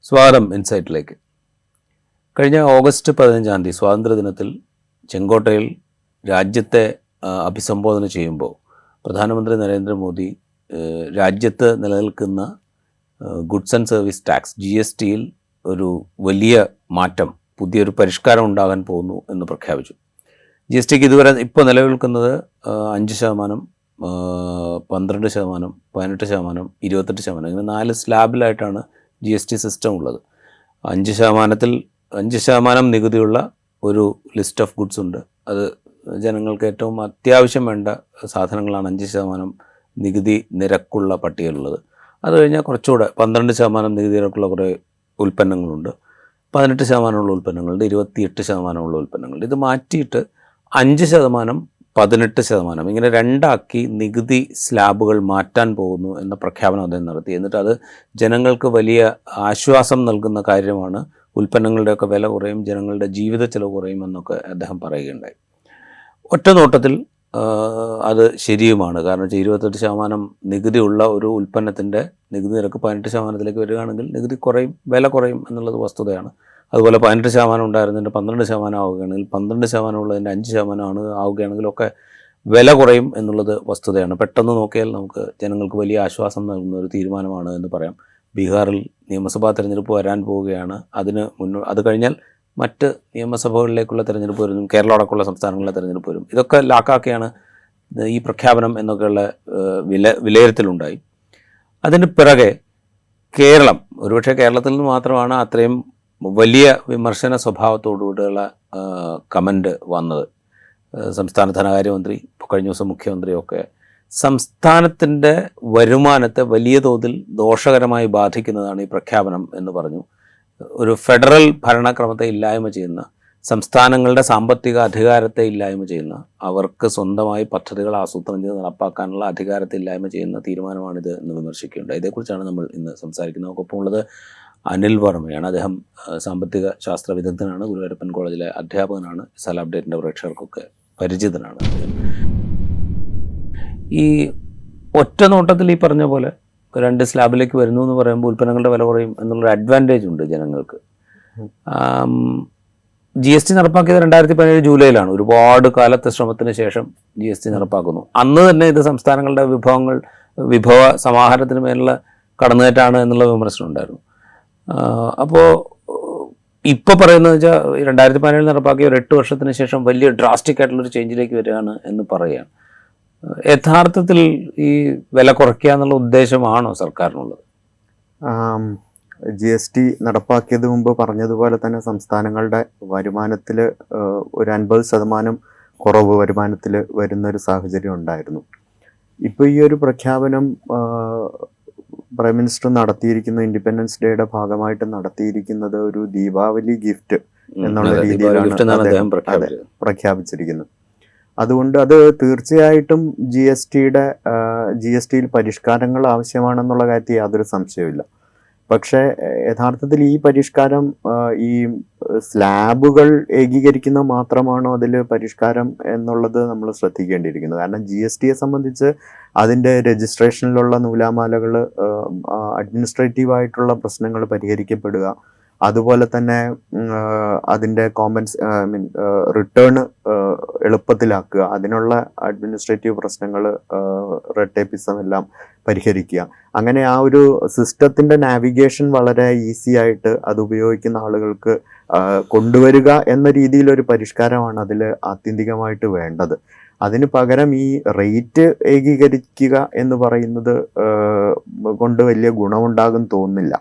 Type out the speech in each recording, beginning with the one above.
സ്വാഗതം ഇൻസൈറ്റിലേക്ക്. കഴിഞ്ഞ ഓഗസ്റ്റ് 15 സ്വാതന്ത്ര്യദിനത്തിൽ ചെങ്കോട്ടയിൽ രാജ്യത്തെ അഭിസംബോധന ചെയ്യുമ്പോൾ പ്രധാനമന്ത്രി നരേന്ദ്രമോദി രാജ്യത്ത് നിലനിൽക്കുന്ന ഗുഡ്സ് ആൻഡ് സർവീസ് ടാക്സ് GSTയിൽ ഒരു വലിയ മാറ്റം, പുതിയൊരു പരിഷ്കാരം ഉണ്ടാകാൻ പോകുന്നു എന്ന് പ്രഖ്യാപിച്ചു. GSTക്ക് ഇതുവരെ ഇപ്പോൾ നിലനിൽക്കുന്നത് 5%, 12%, 18%, 28%, ഇങ്ങനെ 4 സ്ലാബിലായിട്ടാണ് GST സിസ്റ്റം ഉള്ളത്. 5% നികുതിയുള്ള ഒരു ലിസ്റ്റ് ഓഫ് ഗുഡ്സ് ഉണ്ട്. അത് ജനങ്ങൾക്ക് ഏറ്റവും അത്യാവശ്യം വേണ്ട സാധനങ്ങളാണ് 5% നികുതി നിരക്കുള്ള പട്ടികയിലുള്ളത്. അത് കഴിഞ്ഞാൽ കുറച്ചുകൂടെ 12% നികുതി നിരക്കുള്ള കുറേ ഉൽപ്പന്നങ്ങളുണ്ട്, 18% ഉള്ള ഉൽപ്പന്നങ്ങളുണ്ട്, 28% ഉള്ള ഉൽപ്പന്നങ്ങളുണ്ട്. ഇത് മാറ്റിയിട്ട് 5%, 18% ഇങ്ങനെ രണ്ടാക്കി നികുതി സ്ലാബുകൾ മാറ്റാൻ പോകുന്നു എന്ന പ്രഖ്യാപനം അദ്ദേഹം നടത്തി. എന്നിട്ട് അത് ജനങ്ങൾക്ക് വലിയ ആശ്വാസം നൽകുന്ന കാര്യമാണ്, ഉൽപ്പന്നങ്ങളുടെയൊക്കെ വില കുറയും, ജനങ്ങളുടെ ജീവിത ചെലവ് കുറയും എന്നൊക്കെ അദ്ദേഹം പറയുകയുണ്ടായി. ഒറ്റ നോട്ടത്തിൽ അത് ശരിയുമാണ്. കാരണം 28% നികുതി ഉള്ള ഒരു ഉൽപ്പന്നത്തിൻ്റെ നികുതി നിരക്ക് 18%ലേക്ക് വരികയാണെങ്കിൽ നികുതി കുറയും, വില കുറയും എന്നുള്ളത് വസ്തുതയാണ്. അതുപോലെ 18% ഉണ്ടായിരുന്നതിൻ്റെ 12% ആവുകയാണെങ്കിൽ, 12% ഉള്ളതിൻ്റെ 5% ആവുകയാണെങ്കിലൊക്കെ വില കുറയും എന്നുള്ളത് വസ്തുതയാണ്. പെട്ടെന്ന് നോക്കിയാൽ നമുക്ക് ജനങ്ങൾക്ക് വലിയ ആശ്വാസം നൽകുന്ന ഒരു തീരുമാനമാണ് എന്ന് പറയാം. ബീഹാറിൽ നിയമസഭാ തെരഞ്ഞെടുപ്പ് വരാൻ പോവുകയാണ്. അത് കഴിഞ്ഞാൽ മറ്റ് നിയമസഭകളിലേക്കുള്ള തെരഞ്ഞെടുപ്പ് വരും, കേരളം അടക്കമുള്ള സംസ്ഥാനങ്ങളിലെ തെരഞ്ഞെടുപ്പ് വരും. ഇതൊക്കെ ലാക്കാക്കിയാണ് ഈ പ്രഖ്യാപനം എന്നൊക്കെയുള്ള വിലയിരുത്തലുണ്ടായി. അതിന് പിറകെ കേരളം, ഒരുപക്ഷെ കേരളത്തിൽ നിന്ന് മാത്രമാണ് അത്രയും വലിയ വിമർശന സ്വഭാവത്തോടുകൂടിയുള്ള കമൻ്റ് വന്നത്. സംസ്ഥാന ധനകാര്യമന്ത്രി, കഴിഞ്ഞ ദിവസം മുഖ്യമന്ത്രിയൊക്കെ സംസ്ഥാനത്തിൻ്റെ വരുമാനത്തെ വലിയ തോതിൽ ദോഷകരമായി ബാധിക്കുന്നതാണ് ഈ പ്രഖ്യാപനം എന്ന് പറഞ്ഞു. ഒരു ഫെഡറൽ ഭരണക്രമത്തെ ഇല്ലായ്മ ചെയ്യുന്ന, സംസ്ഥാനങ്ങളുടെ സാമ്പത്തിക അധികാരത്തെ ഇല്ലായ്മ ചെയ്യുന്ന, അവർക്ക് സ്വന്തമായി പദ്ധതികൾ ആസൂത്രണം ചെയ്ത് നടപ്പാക്കാനുള്ള അധികാരത്തെ ഇല്ലായ്മ ചെയ്യുന്ന തീരുമാനമാണിത് എന്ന് വിമർശിക്കുകയുണ്ട്. ഇതേക്കുറിച്ചാണ് നമ്മൾ ഇന്ന് സംസാരിക്കുന്നത്. നമുക്കൊപ്പം ഉള്ളത് അനിൽ വർമ്മയാണ്. അദ്ദേഹം സാമ്പത്തിക ശാസ്ത്ര വിദഗ്ധനാണ്, ഗുരുവായൂരപ്പൻ കോളേജിലെ അധ്യാപകനാണ്, സ്ഥല അപ്ഡേറ്റിൻ്റെ പ്രേക്ഷകർക്കൊക്കെ പരിചിതനാണ്. ഈ ഒറ്റ നോട്ടത്തിൽ ഈ പറഞ്ഞ പോലെ 2 സ്ലാബിലേക്ക് വരുന്നു എന്ന് പറയുമ്പോൾ ഉൽപ്പന്നങ്ങളുടെ വില കുറയും എന്നുള്ളൊരു അഡ്വാൻറ്റേജ് ഉണ്ട് ജനങ്ങൾക്ക്. GST നടപ്പാക്കിയത് 2017 ജൂലൈയിലാണ്. ഒരുപാട് കാലത്തെ ശ്രമത്തിന് ശേഷം GST നടപ്പാക്കുന്നു. അന്ന് തന്നെ ഇത് സംസ്ഥാനങ്ങളുടെ വിഭവ സമാഹാരത്തിന് മേലുള്ള കടന്നുകയറ്റാണ് എന്നുള്ള വിമർശനം ഉണ്ടായിരുന്നു. അപ്പോൾ ഇപ്പോൾ പറയുന്നത് വെച്ചാൽ 2017 നടപ്പാക്കിയ ഒരു 8 വർഷത്തിന് ശേഷം വലിയ ഡ്രാസ്റ്റിക് ആയിട്ടുള്ളൊരു ചേഞ്ചിലേക്ക് വരികയാണ് എന്ന് പറയുകയാണ്. യഥാർത്ഥത്തിൽ ഈ വില കുറയ്ക്കുക എന്നുള്ള ഉദ്ദേശമാണോ സർക്കാരിനുള്ളത്? GST നടപ്പാക്കിയത് മുമ്പ് പറഞ്ഞതുപോലെ തന്നെ സംസ്ഥാനങ്ങളുടെ വരുമാനത്തിൽ ഒരു 50% കുറവ് വരുമാനത്തിൽ വരുന്നൊരു സാഹചര്യം ഉണ്ടായിരുന്നു. ഇപ്പോൾ ഈ ഒരു പ്രഖ്യാപനം പ്രൈം മിനിസ്റ്റർ നടത്തിയിരിക്കുന്ന ഇൻഡിപെൻഡൻസ് ഡേയുടെ ഭാഗമായിട്ട് നടത്തിയിരിക്കുന്നത് ഒരു ദീപാവലി ഗിഫ്റ്റ് എന്നുള്ള രീതിയിലാണ് പ്രഖ്യാപിച്ചിരിക്കുന്നത്. അതുകൊണ്ട് അത് തീർച്ചയായിട്ടും GSTയിൽ പരിഷ്കാരങ്ങൾ ആവശ്യമാണെന്നുള്ള കാര്യത്തിൽ യാതൊരു സംശയവുമില്ല. പക്ഷേ യഥാർത്ഥത്തിൽ ഈ പരിഷ്കാരം ഈ സ്ലാബുകൾ ഏകീകരിക്കുന്ന മാത്രമാണോ അതിൽ പരിഷ്കാരം എന്നുള്ളത് നമ്മൾ ശ്രദ്ധിക്കേണ്ടിയിരിക്കുന്നത്. കാരണം GSTയെ സംബന്ധിച്ച് അതിൻ്റെ രജിസ്ട്രേഷനിലുള്ള നൂലാമാലകൾ, അഡ്മിനിസ്ട്രേറ്റീവായിട്ടുള്ള പ്രശ്നങ്ങൾ പരിഹരിക്കപ്പെടുക, അതുപോലെ തന്നെ അതിൻ്റെ റിട്ടേൺ എളുപ്പത്തിലാക്കുക, അതിനുള്ള അഡ്മിനിസ്ട്രേറ്റീവ് പ്രശ്നങ്ങൾ, റെഡ് ടേപ്പിസം എല്ലാം പരിഹരിക്കുക. അങ്ങനെ ആ ഒരു സിസ്റ്റത്തിൻ്റെ നാവിഗേഷൻ വളരെ ഈസി ആയിട്ട് അത് ഉപയോഗിക്കുന്ന ആളുകൾക്ക് കൊണ്ടുവരിക എന്ന രീതിയിലൊരു പരിഷ്കാരമാണ് അതിൽ ആത്യന്തികമായിട്ട് വേണ്ടത്. അതിന് പകരം ഈ റേറ്റ് ഏകീകരിക്കുക എന്ന് പറയുന്നത് കൊണ്ട് വലിയ ഗുണമുണ്ടാകും തോന്നുന്നില്ല.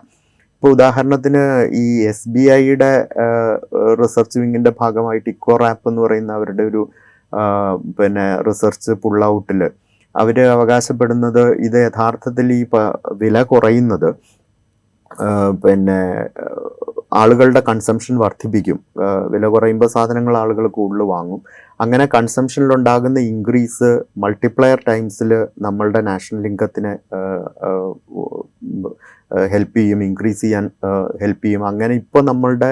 ഇപ്പോൾ ഉദാഹരണത്തിന് ഈ SBIയുടെ റിസർച്ച് വിങ്ങിൻ്റെ ഭാഗമായിട്ട് ഇക്കോറാപ്പ് എന്ന് പറയുന്ന അവരുടെ ഒരു റിസർച്ച് പുൾ ഔട്ടിൽ അവർ അവകാശപ്പെടുന്നത് ഇത് യഥാർത്ഥത്തിൽ ഈ വില കുറയുന്നത് ആളുകളുടെ കൺസംഷൻ വർദ്ധിപ്പിക്കും. വില കുറയുമ്പോൾ സാധനങ്ങൾ ആളുകൾ കൂടുതൽ വാങ്ങും. അങ്ങനെ കൺസംഷനിലുണ്ടാകുന്ന ഇൻക്രീസ് മൾട്ടിപ്ലയർ ടൈംസിൽ നമ്മളുടെ നാഷണൽ ഇൻകത്തിനെ ഹെൽപ്പ് ചെയ്യും, ഇൻക്രീസ് ചെയ്യാൻ ഹെൽപ്പ് ചെയ്യും. അങ്ങനെ ഇപ്പോൾ നമ്മളുടെ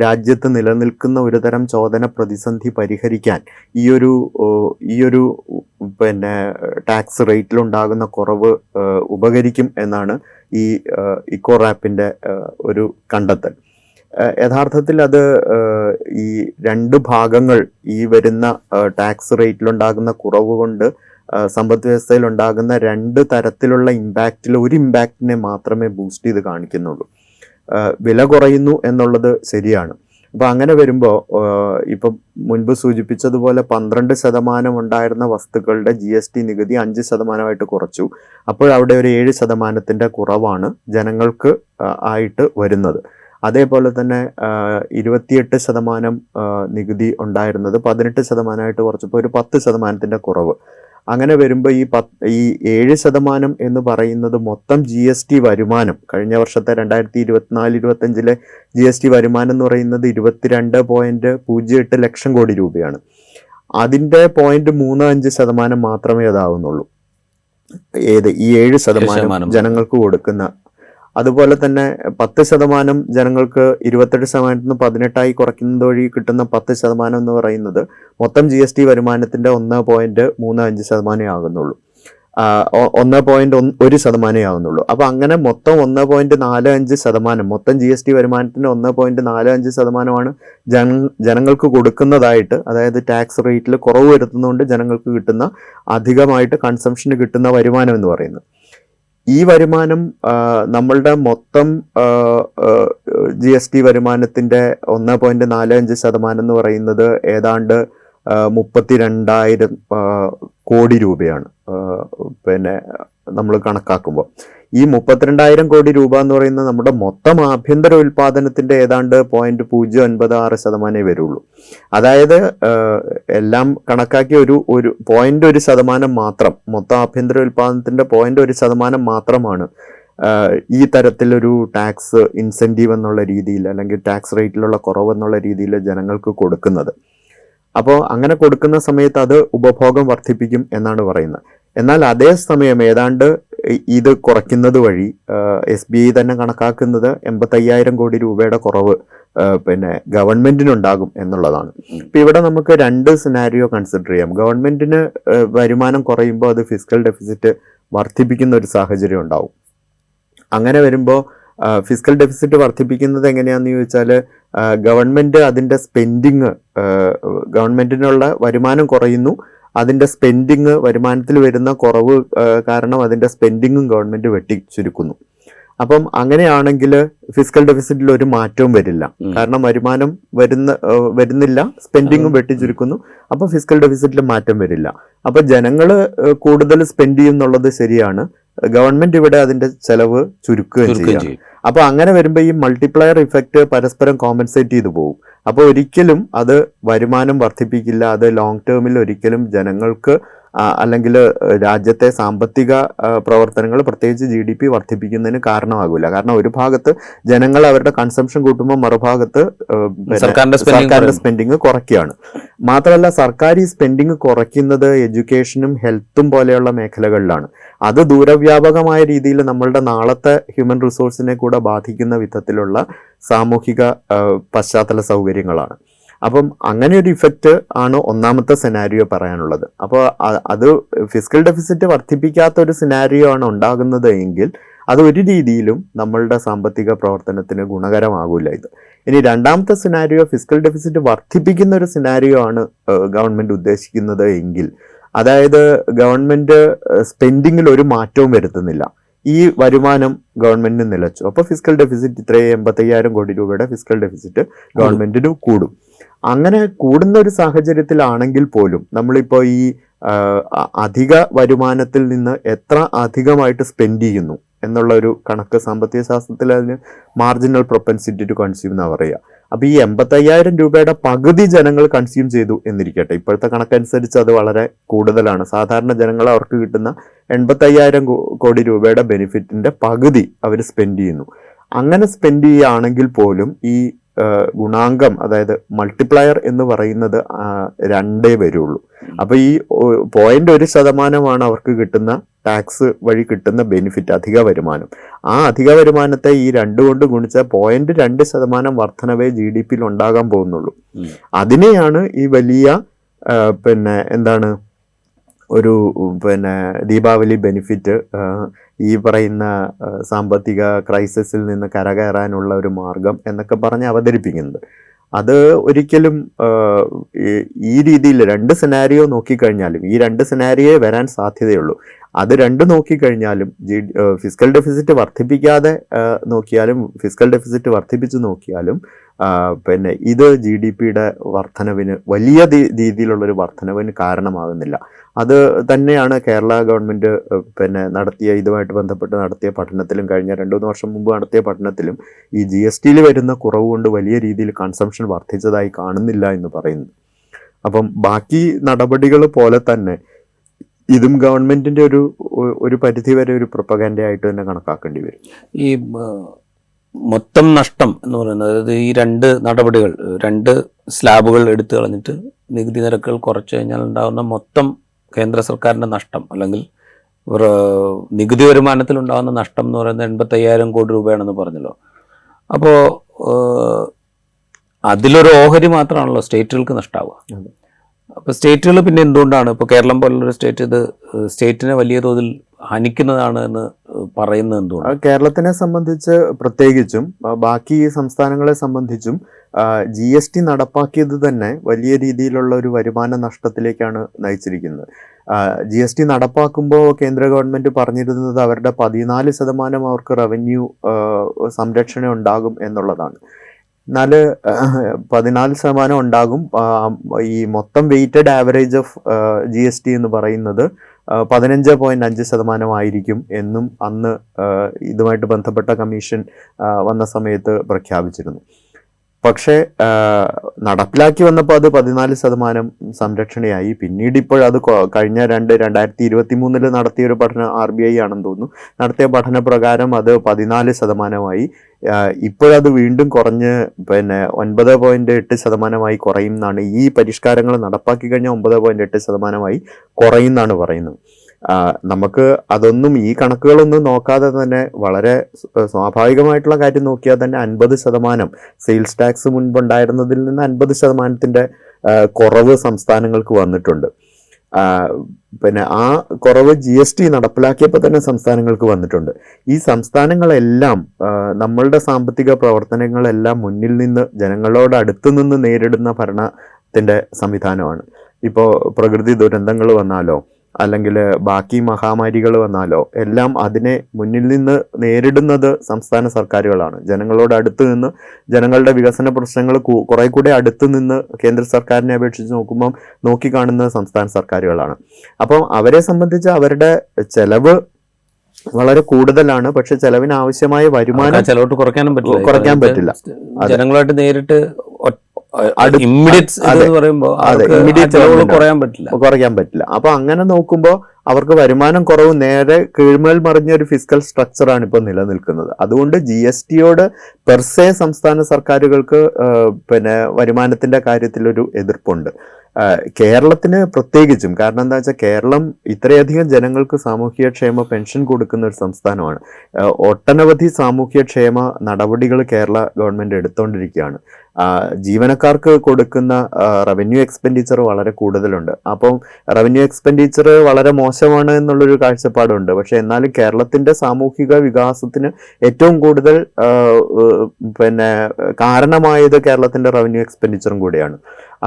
രാജ്യത്ത് നിലനിൽക്കുന്ന ഒരുതരം ചോദന പ്രതിസന്ധി പരിഹരിക്കാൻ ഈ ഒരു ടാക്സ് റേറ്റിലുണ്ടാകുന്ന കുറവ് ഉപകരിക്കും എന്നാണ് ഈ ഇക്കോ റാപ്പിൻ്റെ ഒരു കണ്ടെത്തൽ. യഥാർത്ഥത്തിൽ അത് ഈ രണ്ട് ഭാഗങ്ങൾ, ഈ വരുന്ന ടാക്സ് റേറ്റിലുണ്ടാകുന്ന കുറവ് കൊണ്ട് സമ്പദ് വ്യവസ്ഥയിൽ ഉണ്ടാകുന്ന രണ്ട് തരത്തിലുള്ള ഇമ്പാക്റ്റിൽ ഒരു ഇമ്പാക്റ്റിനെ മാത്രമേ ബൂസ്റ്റ് ചെയ്ത് കാണിക്കുന്നുള്ളൂ. വില കുറയുന്നു എന്നുള്ളത് ശരിയാണ്. അപ്പം അങ്ങനെ വരുമ്പോൾ ഇപ്പം മുൻപ് സൂചിപ്പിച്ചതുപോലെ 12% ഉണ്ടായിരുന്ന വസ്തുക്കളുടെ GST നികുതി 5% കുറച്ചു. അപ്പോൾ അവിടെ ഒരു 7% കുറവാണ് ജനങ്ങൾക്ക് ആയിട്ട് വരുന്നത്. അതേപോലെ തന്നെ 28% നികുതി ഉണ്ടായിരുന്നത് 18% കുറച്ചപ്പോൾ ഒരു 10% കുറവ്. അങ്ങനെ വരുമ്പോൾ ഈ 7% എന്ന് പറയുന്നത് മൊത്തം GST വരുമാനം, കഴിഞ്ഞ വർഷത്തെ 2024-25 GST വരുമാനം എന്ന് പറയുന്നത് 22.08 ലക്ഷം കോടി രൂപയാണ്. അതിൻ്റെ 0.35% മാത്രമേ അതാവുന്നുള്ളൂ. ഈ 7% ജനങ്ങൾക്ക് കൊടുക്കുന്ന. അതുപോലെ തന്നെ 10% ജനങ്ങൾക്ക് 28% 18 കുറയ്ക്കുന്നത് വഴി കിട്ടുന്ന 10% എന്ന് പറയുന്നത് മൊത്തം GST വരുമാനത്തിന്റെ 1.35% ആകുന്നുള്ളൂ, 1.1% ആകുന്നുള്ളൂ. അപ്പൊ അങ്ങനെ മൊത്തം 1.45%, മൊത്തം GST വരുമാനത്തിന്റെ 1.45% ജനങ്ങൾക്ക് കൊടുക്കുന്നതായിട്ട്, അതായത് ടാക്സ് റേറ്റിൽ കുറവ് വരുത്തുന്നതുകൊണ്ട് ജനങ്ങൾക്ക് കിട്ടുന്ന അധികമായിട്ട് കൺസംഷന് കിട്ടുന്ന വരുമാനം എന്ന് പറയുന്നത്. ഈ വരുമാനം നമ്മളുടെ മൊത്തം GST വരുമാനത്തിന്റെ 1.45% എന്ന് പറയുന്നത് ഏതാണ്ട് 32,000 കോടി രൂപയാണ്. പിന്നെ നമ്മൾ കണക്കാക്കുമ്പോൾ ഈ 32,000 കോടി രൂപ എന്ന് പറയുന്നത് നമ്മുടെ മൊത്തം ആഭ്യന്തര ഉൽപാദനത്തിന്റെ ഏതാണ്ട് 0.096% വരുള്ളൂ. അതായത് എല്ലാം കണക്കാക്കി ഒരു 0.1% മാത്രം, മൊത്തം ആഭ്യന്തര ഉൽപാദനത്തിന്റെ 0.1% മാത്രമാണ് ഈ തരത്തിലൊരു ടാക്സ് ഇൻസെൻറ്റീവ് എന്നുള്ള രീതിയിൽ, അല്ലെങ്കിൽ ടാക്സ് റേറ്റിലുള്ള കുറവെന്നുള്ള രീതിയിൽ ജനങ്ങൾക്ക് കൊടുക്കുന്നത്. അപ്പോൾ അങ്ങനെ കൊടുക്കുന്ന സമയത്ത് അത് ഉപഭോഗം വർദ്ധിപ്പിക്കും എന്നാണ് പറയുന്നത്. എന്നാൽ അതേസമയം ഏതാണ്ട് ഇത് കുറയ്ക്കുന്നത് വഴി SBI തന്നെ കണക്കാക്കുന്നത് 85,000 കോടി രൂപയുടെ കുറവ് പിന്നെ ഗവൺമെന്റിനുണ്ടാകും എന്നുള്ളതാണ്. ഇപ്പം ഇവിടെ നമുക്ക് രണ്ട് സിനാരിയോ കൺസിഡർ ചെയ്യാം. ഗവൺമെന്റിന് വരുമാനം കുറയുമ്പോൾ അത് ഫിസ്ക്കൽ ഡെഫിസിറ്റ് വർദ്ധിപ്പിക്കുന്ന ഒരു സാഹചര്യം ഉണ്ടാവും. അങ്ങനെ വരുമ്പോൾ ഫിസ്ക്കൽ ഡെഫിസിറ്റ് വർദ്ധിപ്പിക്കുന്നത് എങ്ങനെയാണെന്ന് ചോദിച്ചാൽ, ഗവൺമെന്റ് അതിൻ്റെ സ്പെൻഡിങ്, ഗവൺമെന്റിനുള്ള വരുമാനം കുറയുന്നു, അതിൻ്റെ സ്പെൻഡിങ്, വരുമാനത്തിൽ വരുന്ന കുറവ് കാരണം അതിൻ്റെ സ്പെൻഡിങ്ങും ഗവൺമെന്റ് വെട്ടിച്ചുരുക്കുന്നു. അപ്പം അങ്ങനെയാണെങ്കിൽ ഫിസ്ക്കൽ ഡെഫിസിറ്റിൽ ഒരു മാറ്റവും വരില്ല. കാരണം വരുമാനം വരുന്നില്ല, സ്പെൻഡിങ്ങും വെട്ടിച്ചുരുക്കുന്നു. അപ്പോൾ ഫിസ്ക്കൽ ഡെഫിസിറ്റിൽ മാറ്റം വരില്ല. അപ്പോൾ ജനങ്ങൾ കൂടുതൽ സ്പെൻഡ് ചെയ്യും എന്നുള്ളത് ശരിയാണ്. ഗവൺമെന്റ് ഇവിടെ അതിന്റെ ചെലവ് ചുരുക്കുകയും ചെയ്യും. അപ്പൊ അങ്ങനെ വരുമ്പോൾ ഈ മൾട്ടിപ്ലയർ ഇഫക്റ്റ് പരസ്പരം കോമ്പൻസേറ്റ് ചെയ്തു പോകും. അപ്പോൾ ഒരിക്കലും അത് വരുമാനം വർദ്ധിപ്പിക്കില്ല. അത് ലോങ് ടേമിൽ ഒരിക്കലും ജനങ്ങൾക്ക് അല്ലെങ്കിൽ രാജ്യത്തെ സാമ്പത്തിക പ്രവർത്തനങ്ങൾ, പ്രത്യേകിച്ച് GDP വർദ്ധിപ്പിക്കുന്നതിന് കാരണമാകില്ല. കാരണം ഒരു ഭാഗത്ത് ജനങ്ങൾ അവരുടെ കൺസംഷൻ കൂട്ടുമ്പോൾ മറുഭാഗത്ത് സർക്കാരിന്റെ സ്പെൻഡിങ് കുറയ്ക്കുകയാണ്. മാത്രമല്ല, സർക്കാർ ഈ സ്പെൻഡിങ് കുറയ്ക്കുന്നത് എഡ്യൂക്കേഷനും ഹെൽത്തും പോലെയുള്ള മേഖലകളിലാണ്. അത് ദൂരവ്യാപകമായ രീതിയിൽ നമ്മളുടെ നാളത്തെ ഹ്യൂമൻ റിസോഴ്സിനെ കൂടെ ബാധിക്കുന്ന വിധത്തിലുള്ള സാമൂഹിക പശ്ചാത്തല സൗകര്യങ്ങളാണ്. അപ്പം അങ്ങനെ ഒരു ഇഫക്റ്റ് ആണ് ഒന്നാമത്തെ സെനാരിയോ പറയാനുള്ളത്. അപ്പോൾ അത് ഫിസ്ക്കൽ ഡെഫിസിറ്റ് വർദ്ധിപ്പിക്കാത്ത ഒരു സിനാരിയോ ആണ് ഉണ്ടാകുന്നത് എങ്കിൽ അത് ഒരു രീതിയിലും നമ്മളുടെ സാമ്പത്തിക പ്രവർത്തനത്തിന് ഗുണകരമാകില്ല ഇത്. ഇനി രണ്ടാമത്തെ സിനാരിയോ, ഫിസ്ക്കൽ ഡെഫിസിറ്റ് വർദ്ധിപ്പിക്കുന്ന ഒരു സിനാരിയോ ആണ് ഗവൺമെന്റ് ഉദ്ദേശിക്കുന്നത് എങ്കിൽ, അതായത് ഗവൺമെന്റ് സ്പെൻഡിങ്ങിൽ ഒരു മാറ്റവും വരുത്തുന്നില്ല, ഈ വരുമാനം ഗവൺമെന്റിന് നിലച്ചു. അപ്പോൾ ഫിസ്ക്കൽ ഡെഫിസിറ്റ് ഇത്രയും 85,000 കോടി രൂപയുടെ ഫിസ്ക്കൽ ഡെഫിസിറ്റ് ഗവൺമെന്റിന് കൂടും. അങ്ങനെ കൂടുന്ന ഒരു സാഹചര്യത്തിലാണെങ്കിൽ പോലും നമ്മളിപ്പോൾ ഈ അധിക വരുമാനത്തിൽ നിന്ന് എത്ര അധികമായിട്ട് സ്പെൻഡ് ചെയ്യുന്നു എന്നുള്ള ഒരു കണക്ക് സാമ്പത്തിക ശാസ്ത്രത്തിൽ അതിന് മാർജിനൽ പ്രൊപ്പൻസിറ്റി ടു കൺസ്യൂം എന്നാണ് പറയുക. അപ്പോൾ ഈ 85,000 രൂപയുടെ പകുതി ജനങ്ങൾ കൺസ്യൂം ചെയ്തു എന്നിരിക്കട്ടെ. ഇപ്പോഴത്തെ കണക്കനുസരിച്ച് അത് വളരെ കൂടുതലാണ്. സാധാരണ ജനങ്ങൾ അവർക്ക് കിട്ടുന്ന 85,000 കോടി രൂപയുടെ ബെനിഫിറ്റിന്റെ പകുതി അവർ സ്പെൻഡ് ചെയ്യുന്നു. അങ്ങനെ സ്പെൻഡ് ചെയ്യുകയാണെങ്കിൽ പോലും ഈ ഗുണാങ്കം, അതായത് മൾട്ടിപ്ലയർ എന്ന് പറയുന്നത് 2 വരുള്ളൂ. അപ്പൊ ഈ 0.1% അവർക്ക് കിട്ടുന്ന ടാക്സ് വഴി കിട്ടുന്ന ബെനിഫിറ്റ്, അധിക വരുമാനം. ആ അധിക വരുമാനത്തെ ഈ 2 കൊണ്ട് ഗുണിച്ച 0.2% വർധനവേ GDP ഉണ്ടാകാൻ പോകുന്നുള്ളൂ. അതിനെയാണ് ഈ വലിയ ഒരു പിന്നെ ദീപാവലി ബെനിഫിറ്റ് ഈ പറയുന്ന സാമ്പത്തിക ക്രൈസിസിൽ നിന്ന് കരകയറാനുള്ള ഒരു മാർഗം എന്നൊക്കെ പറഞ്ഞ് അവതരിപ്പിക്കുന്നത്. അത് ഒരിക്കലും ഈ രീതിയിൽ 2 സെനാരിയോ നോക്കിക്കഴിഞ്ഞാലും, ഈ 2 സെനാരിയോ വരാൻ സാധ്യതയുള്ളൂ. അത് 2 നോക്കിക്കഴിഞ്ഞാലും ഫിസിക്കൽ ഡെഫിസിറ്റ് വർദ്ധിപ്പിക്കാതെ നോക്കിയാലും ഫിസിക്കൽ ഡെഫിസിറ്റ് വർദ്ധിപ്പിച്ച് നോക്കിയാലും പിന്നെ ഇത് GDP-യുടെ വർധനവിന് വലിയ രീതിയിലുള്ളൊരു വർധനവിന് കാരണമാകുന്നില്ല. അത് തന്നെയാണ് കേരള ഗവൺമെൻറ് പിന്നെ ഇതുമായിട്ട് ബന്ധപ്പെട്ട് നടത്തിയ പഠനത്തിലും കഴിഞ്ഞ 2-3 വർഷം മുമ്പ് നടത്തിയ പഠനത്തിലും ഈ GST-യിൽ വരുന്ന കുറവ് കൊണ്ട് വലിയ രീതിയിൽ കൺസംഷൻ വർദ്ധിച്ചതായി കാണുന്നില്ല എന്ന് പറയുന്നു. അപ്പം ബാക്കി നടപടികൾ പോലെ തന്നെ ഇതും ഗവൺമെൻറ്റിൻ്റെ ഒരു പരിധിവരെ ഒരു പ്രൊപ്പഗൻഡയായിട്ട് തന്നെ കണക്കാക്കേണ്ടി വരും. ഈ മൊത്തം നഷ്ടം എന്ന് പറയുന്നത്, അതായത് ഈ 2 നടപടികൾ, 2 സ്ലാബുകൾ എടുത്തു കളഞ്ഞിട്ട് നികുതി നിരക്കുകൾ കുറച്ച് കഴിഞ്ഞാൽ ഉണ്ടാകുന്ന മൊത്തം കേന്ദ്ര സർക്കാരിൻ്റെ നഷ്ടം, അല്ലെങ്കിൽ നികുതി വരുമാനത്തിൽ ഉണ്ടാകുന്ന നഷ്ടം എന്ന് പറയുന്നത് 85,000 കോടി രൂപയാണെന്ന് പറഞ്ഞല്ലോ. അപ്പോൾ അതിലൊരു ഓഹരി മാത്രമാണല്ലോ സ്റ്റേറ്റുകൾക്ക് നഷ്ടമാവുക. അപ്പോൾ സ്റ്റേറ്റുകൾ പിന്നെ എന്തുകൊണ്ടാണ്, ഇപ്പോൾ കേരളം പോലുള്ളൊരു സ്റ്റേറ്റ് ഇത് സ്റ്റേറ്റിനെ വലിയ തോതിൽ ഹനിക്കുന്നതാണ് എന്ന് പറയുന്നത് എന്തുകൊണ്ട്? കേരളത്തിനെ സംബന്ധിച്ച് പ്രത്യേകിച്ചും ബാക്കി സംസ്ഥാനങ്ങളെ സംബന്ധിച്ചും GST നടപ്പാക്കിയത് തന്നെ വലിയ രീതിയിലുള്ള ഒരു വരുമാന നഷ്ടത്തിലേക്കാണ് നയിച്ചിരിക്കുന്നത്. GST നടപ്പാക്കുമ്പോൾ കേന്ദ്ര ഗവൺമെൻറ് പറഞ്ഞിരുന്നത് അവരുടെ 14% അവർക്ക് റവന്യൂ സംരക്ഷണം ഉണ്ടാകും എന്നുള്ളതാണ്. എന്നാൽ 14% ഉണ്ടാകും. ഈ മൊത്തം വെയ്റ്റഡ് ആവറേജ് ഓഫ് GST എന്ന് പറയുന്നത് 15.5% ആയിരിക്കും എന്നും അന്ന് ഇതുമായിട്ട് ബന്ധപ്പെട്ട കമ്മീഷൻ വന്ന സമയത്ത് പ്രഖ്യാപിച്ചിരുന്നു. പക്ഷേ നടപ്പിലാക്കി വന്നപ്പോൾ അത് 14% സംരക്ഷണയായി. പിന്നീട് ഇപ്പോഴത് കഴിഞ്ഞ 2023 നടത്തിയൊരു പഠനം, RBI ആണെന്ന് തോന്നുന്നു, നടത്തിയ പഠന പ്രകാരം അത് 14%. ഇപ്പോഴത് വീണ്ടും കുറഞ്ഞ് 9.8% കുറയും എന്നാണ്, ഈ പരിഷ്കാരങ്ങൾ നടപ്പാക്കി കഴിഞ്ഞാൽ 9.8% കുറയും എന്നാണ് പറയുന്നത്. നമുക്ക് അതൊന്നും, ഈ കണക്കുകളൊന്നും നോക്കാതെ തന്നെ വളരെ സ്വാഭാവികമായിട്ടുള്ള കാര്യം നോക്കിയാൽ തന്നെ 50% സെയിൽസ് ടാക്സ് മുൻപുണ്ടായിരുന്നതിൽ നിന്ന് 50% കുറവ് സംസ്ഥാനങ്ങൾക്ക് വന്നിട്ടുണ്ട്. പിന്നെ ആ കുറവ് GST നടപ്പിലാക്കിയപ്പോൾ തന്നെ സംസ്ഥാനങ്ങൾക്ക് വന്നിട്ടുണ്ട്. ഈ സംസ്ഥാനങ്ങളെല്ലാം നമ്മളുടെ സാമ്പത്തിക പ്രവർത്തനങ്ങളെല്ലാം മുന്നിൽ നിന്ന് ജനങ്ങളോട് അടുത്തു നിന്ന് നേരിടുന്ന ഭരണത്തിൻ്റെ സംവിധാനമാണ്. ഇപ്പോൾ പ്രകൃതി ദുരന്തങ്ങൾ വന്നാലോ അല്ലെങ്കിൽ ബാക്കി മഹാമാരികൾ വന്നാലോ എല്ലാം അതിനെ മുന്നിൽ നിന്ന് നേരിടുന്നത് സംസ്ഥാന സർക്കാരുകളാണ്. ജനങ്ങളോട് അടുത്ത് നിന്ന് ജനങ്ങളുടെ വികസന പ്രശ്നങ്ങൾ കുറെ കൂടെ അടുത്ത് നിന്ന് കേന്ദ്ര സർക്കാരിനെ അപേക്ഷിച്ച് നോക്കുമ്പം നോക്കിക്കാണുന്നത് സംസ്ഥാന സർക്കാരുകളാണ്. അപ്പം അവരെ സംബന്ധിച്ച് അവരുടെ ചെലവ് വളരെ കൂടുതലാണ്. പക്ഷെ ചെലവിന് ആവശ്യമായ വരുമാനം ചെലവോട്ട് കുറയ്ക്കാൻ പറ്റില്ല. ജനങ്ങളായിട്ട് നേരിട്ട് കുറയ്ക്കാൻ പറ്റില്ല. അപ്പൊ അങ്ങനെ നോക്കുമ്പോൾ അവർക്ക് വരുമാനം കുറവ്, നേരെ കീഴ്മേൽ മറിഞ്ഞ ഒരു ഫിസ്ക്കൽ സ്ട്രക്ചറാണ് ഇപ്പോൾ നിലനിൽക്കുന്നത്. അതുകൊണ്ട് GST-യോട് പെർസെ സംസ്ഥാന സർക്കാരുകൾക്ക് വരുമാനത്തിന്റെ കാര്യത്തിലൊരു എതിർപ്പുണ്ട്. കേരളത്തിന് പ്രത്യേകിച്ചും. കാരണം എന്താ വെച്ചാൽ കേരളം ഇത്രയധികം ജനങ്ങൾക്ക് സാമൂഹ്യക്ഷേമ പെൻഷൻ കൊടുക്കുന്ന ഒരു സംസ്ഥാനമാണ്. ഒട്ടനവധി സാമൂഹ്യക്ഷേമ നടപടികൾ കേരള ഗവൺമെൻറ് എടുത്തുകൊണ്ടിരിക്കുകയാണ്. ജീവനക്കാർക്ക് കൊടുക്കുന്ന റവന്യൂ എക്സ്പെൻഡിച്ചർ വളരെ കൂടുതലുണ്ട്. അപ്പം റവന്യൂ എക്സ്പെൻഡിച്ചർ വളരെ മോശമാണ് എന്നുള്ളൊരു കാഴ്ചപ്പാടുണ്ട്. പക്ഷെ എന്നാലും കേരളത്തിൻ്റെ സാമൂഹിക വികാസത്തിന് ഏറ്റവും കൂടുതൽ കാരണമായത് കേരളത്തിൻ്റെ റവന്യൂ എക്സ്പെൻഡിച്ചറും കൂടിയാണ്.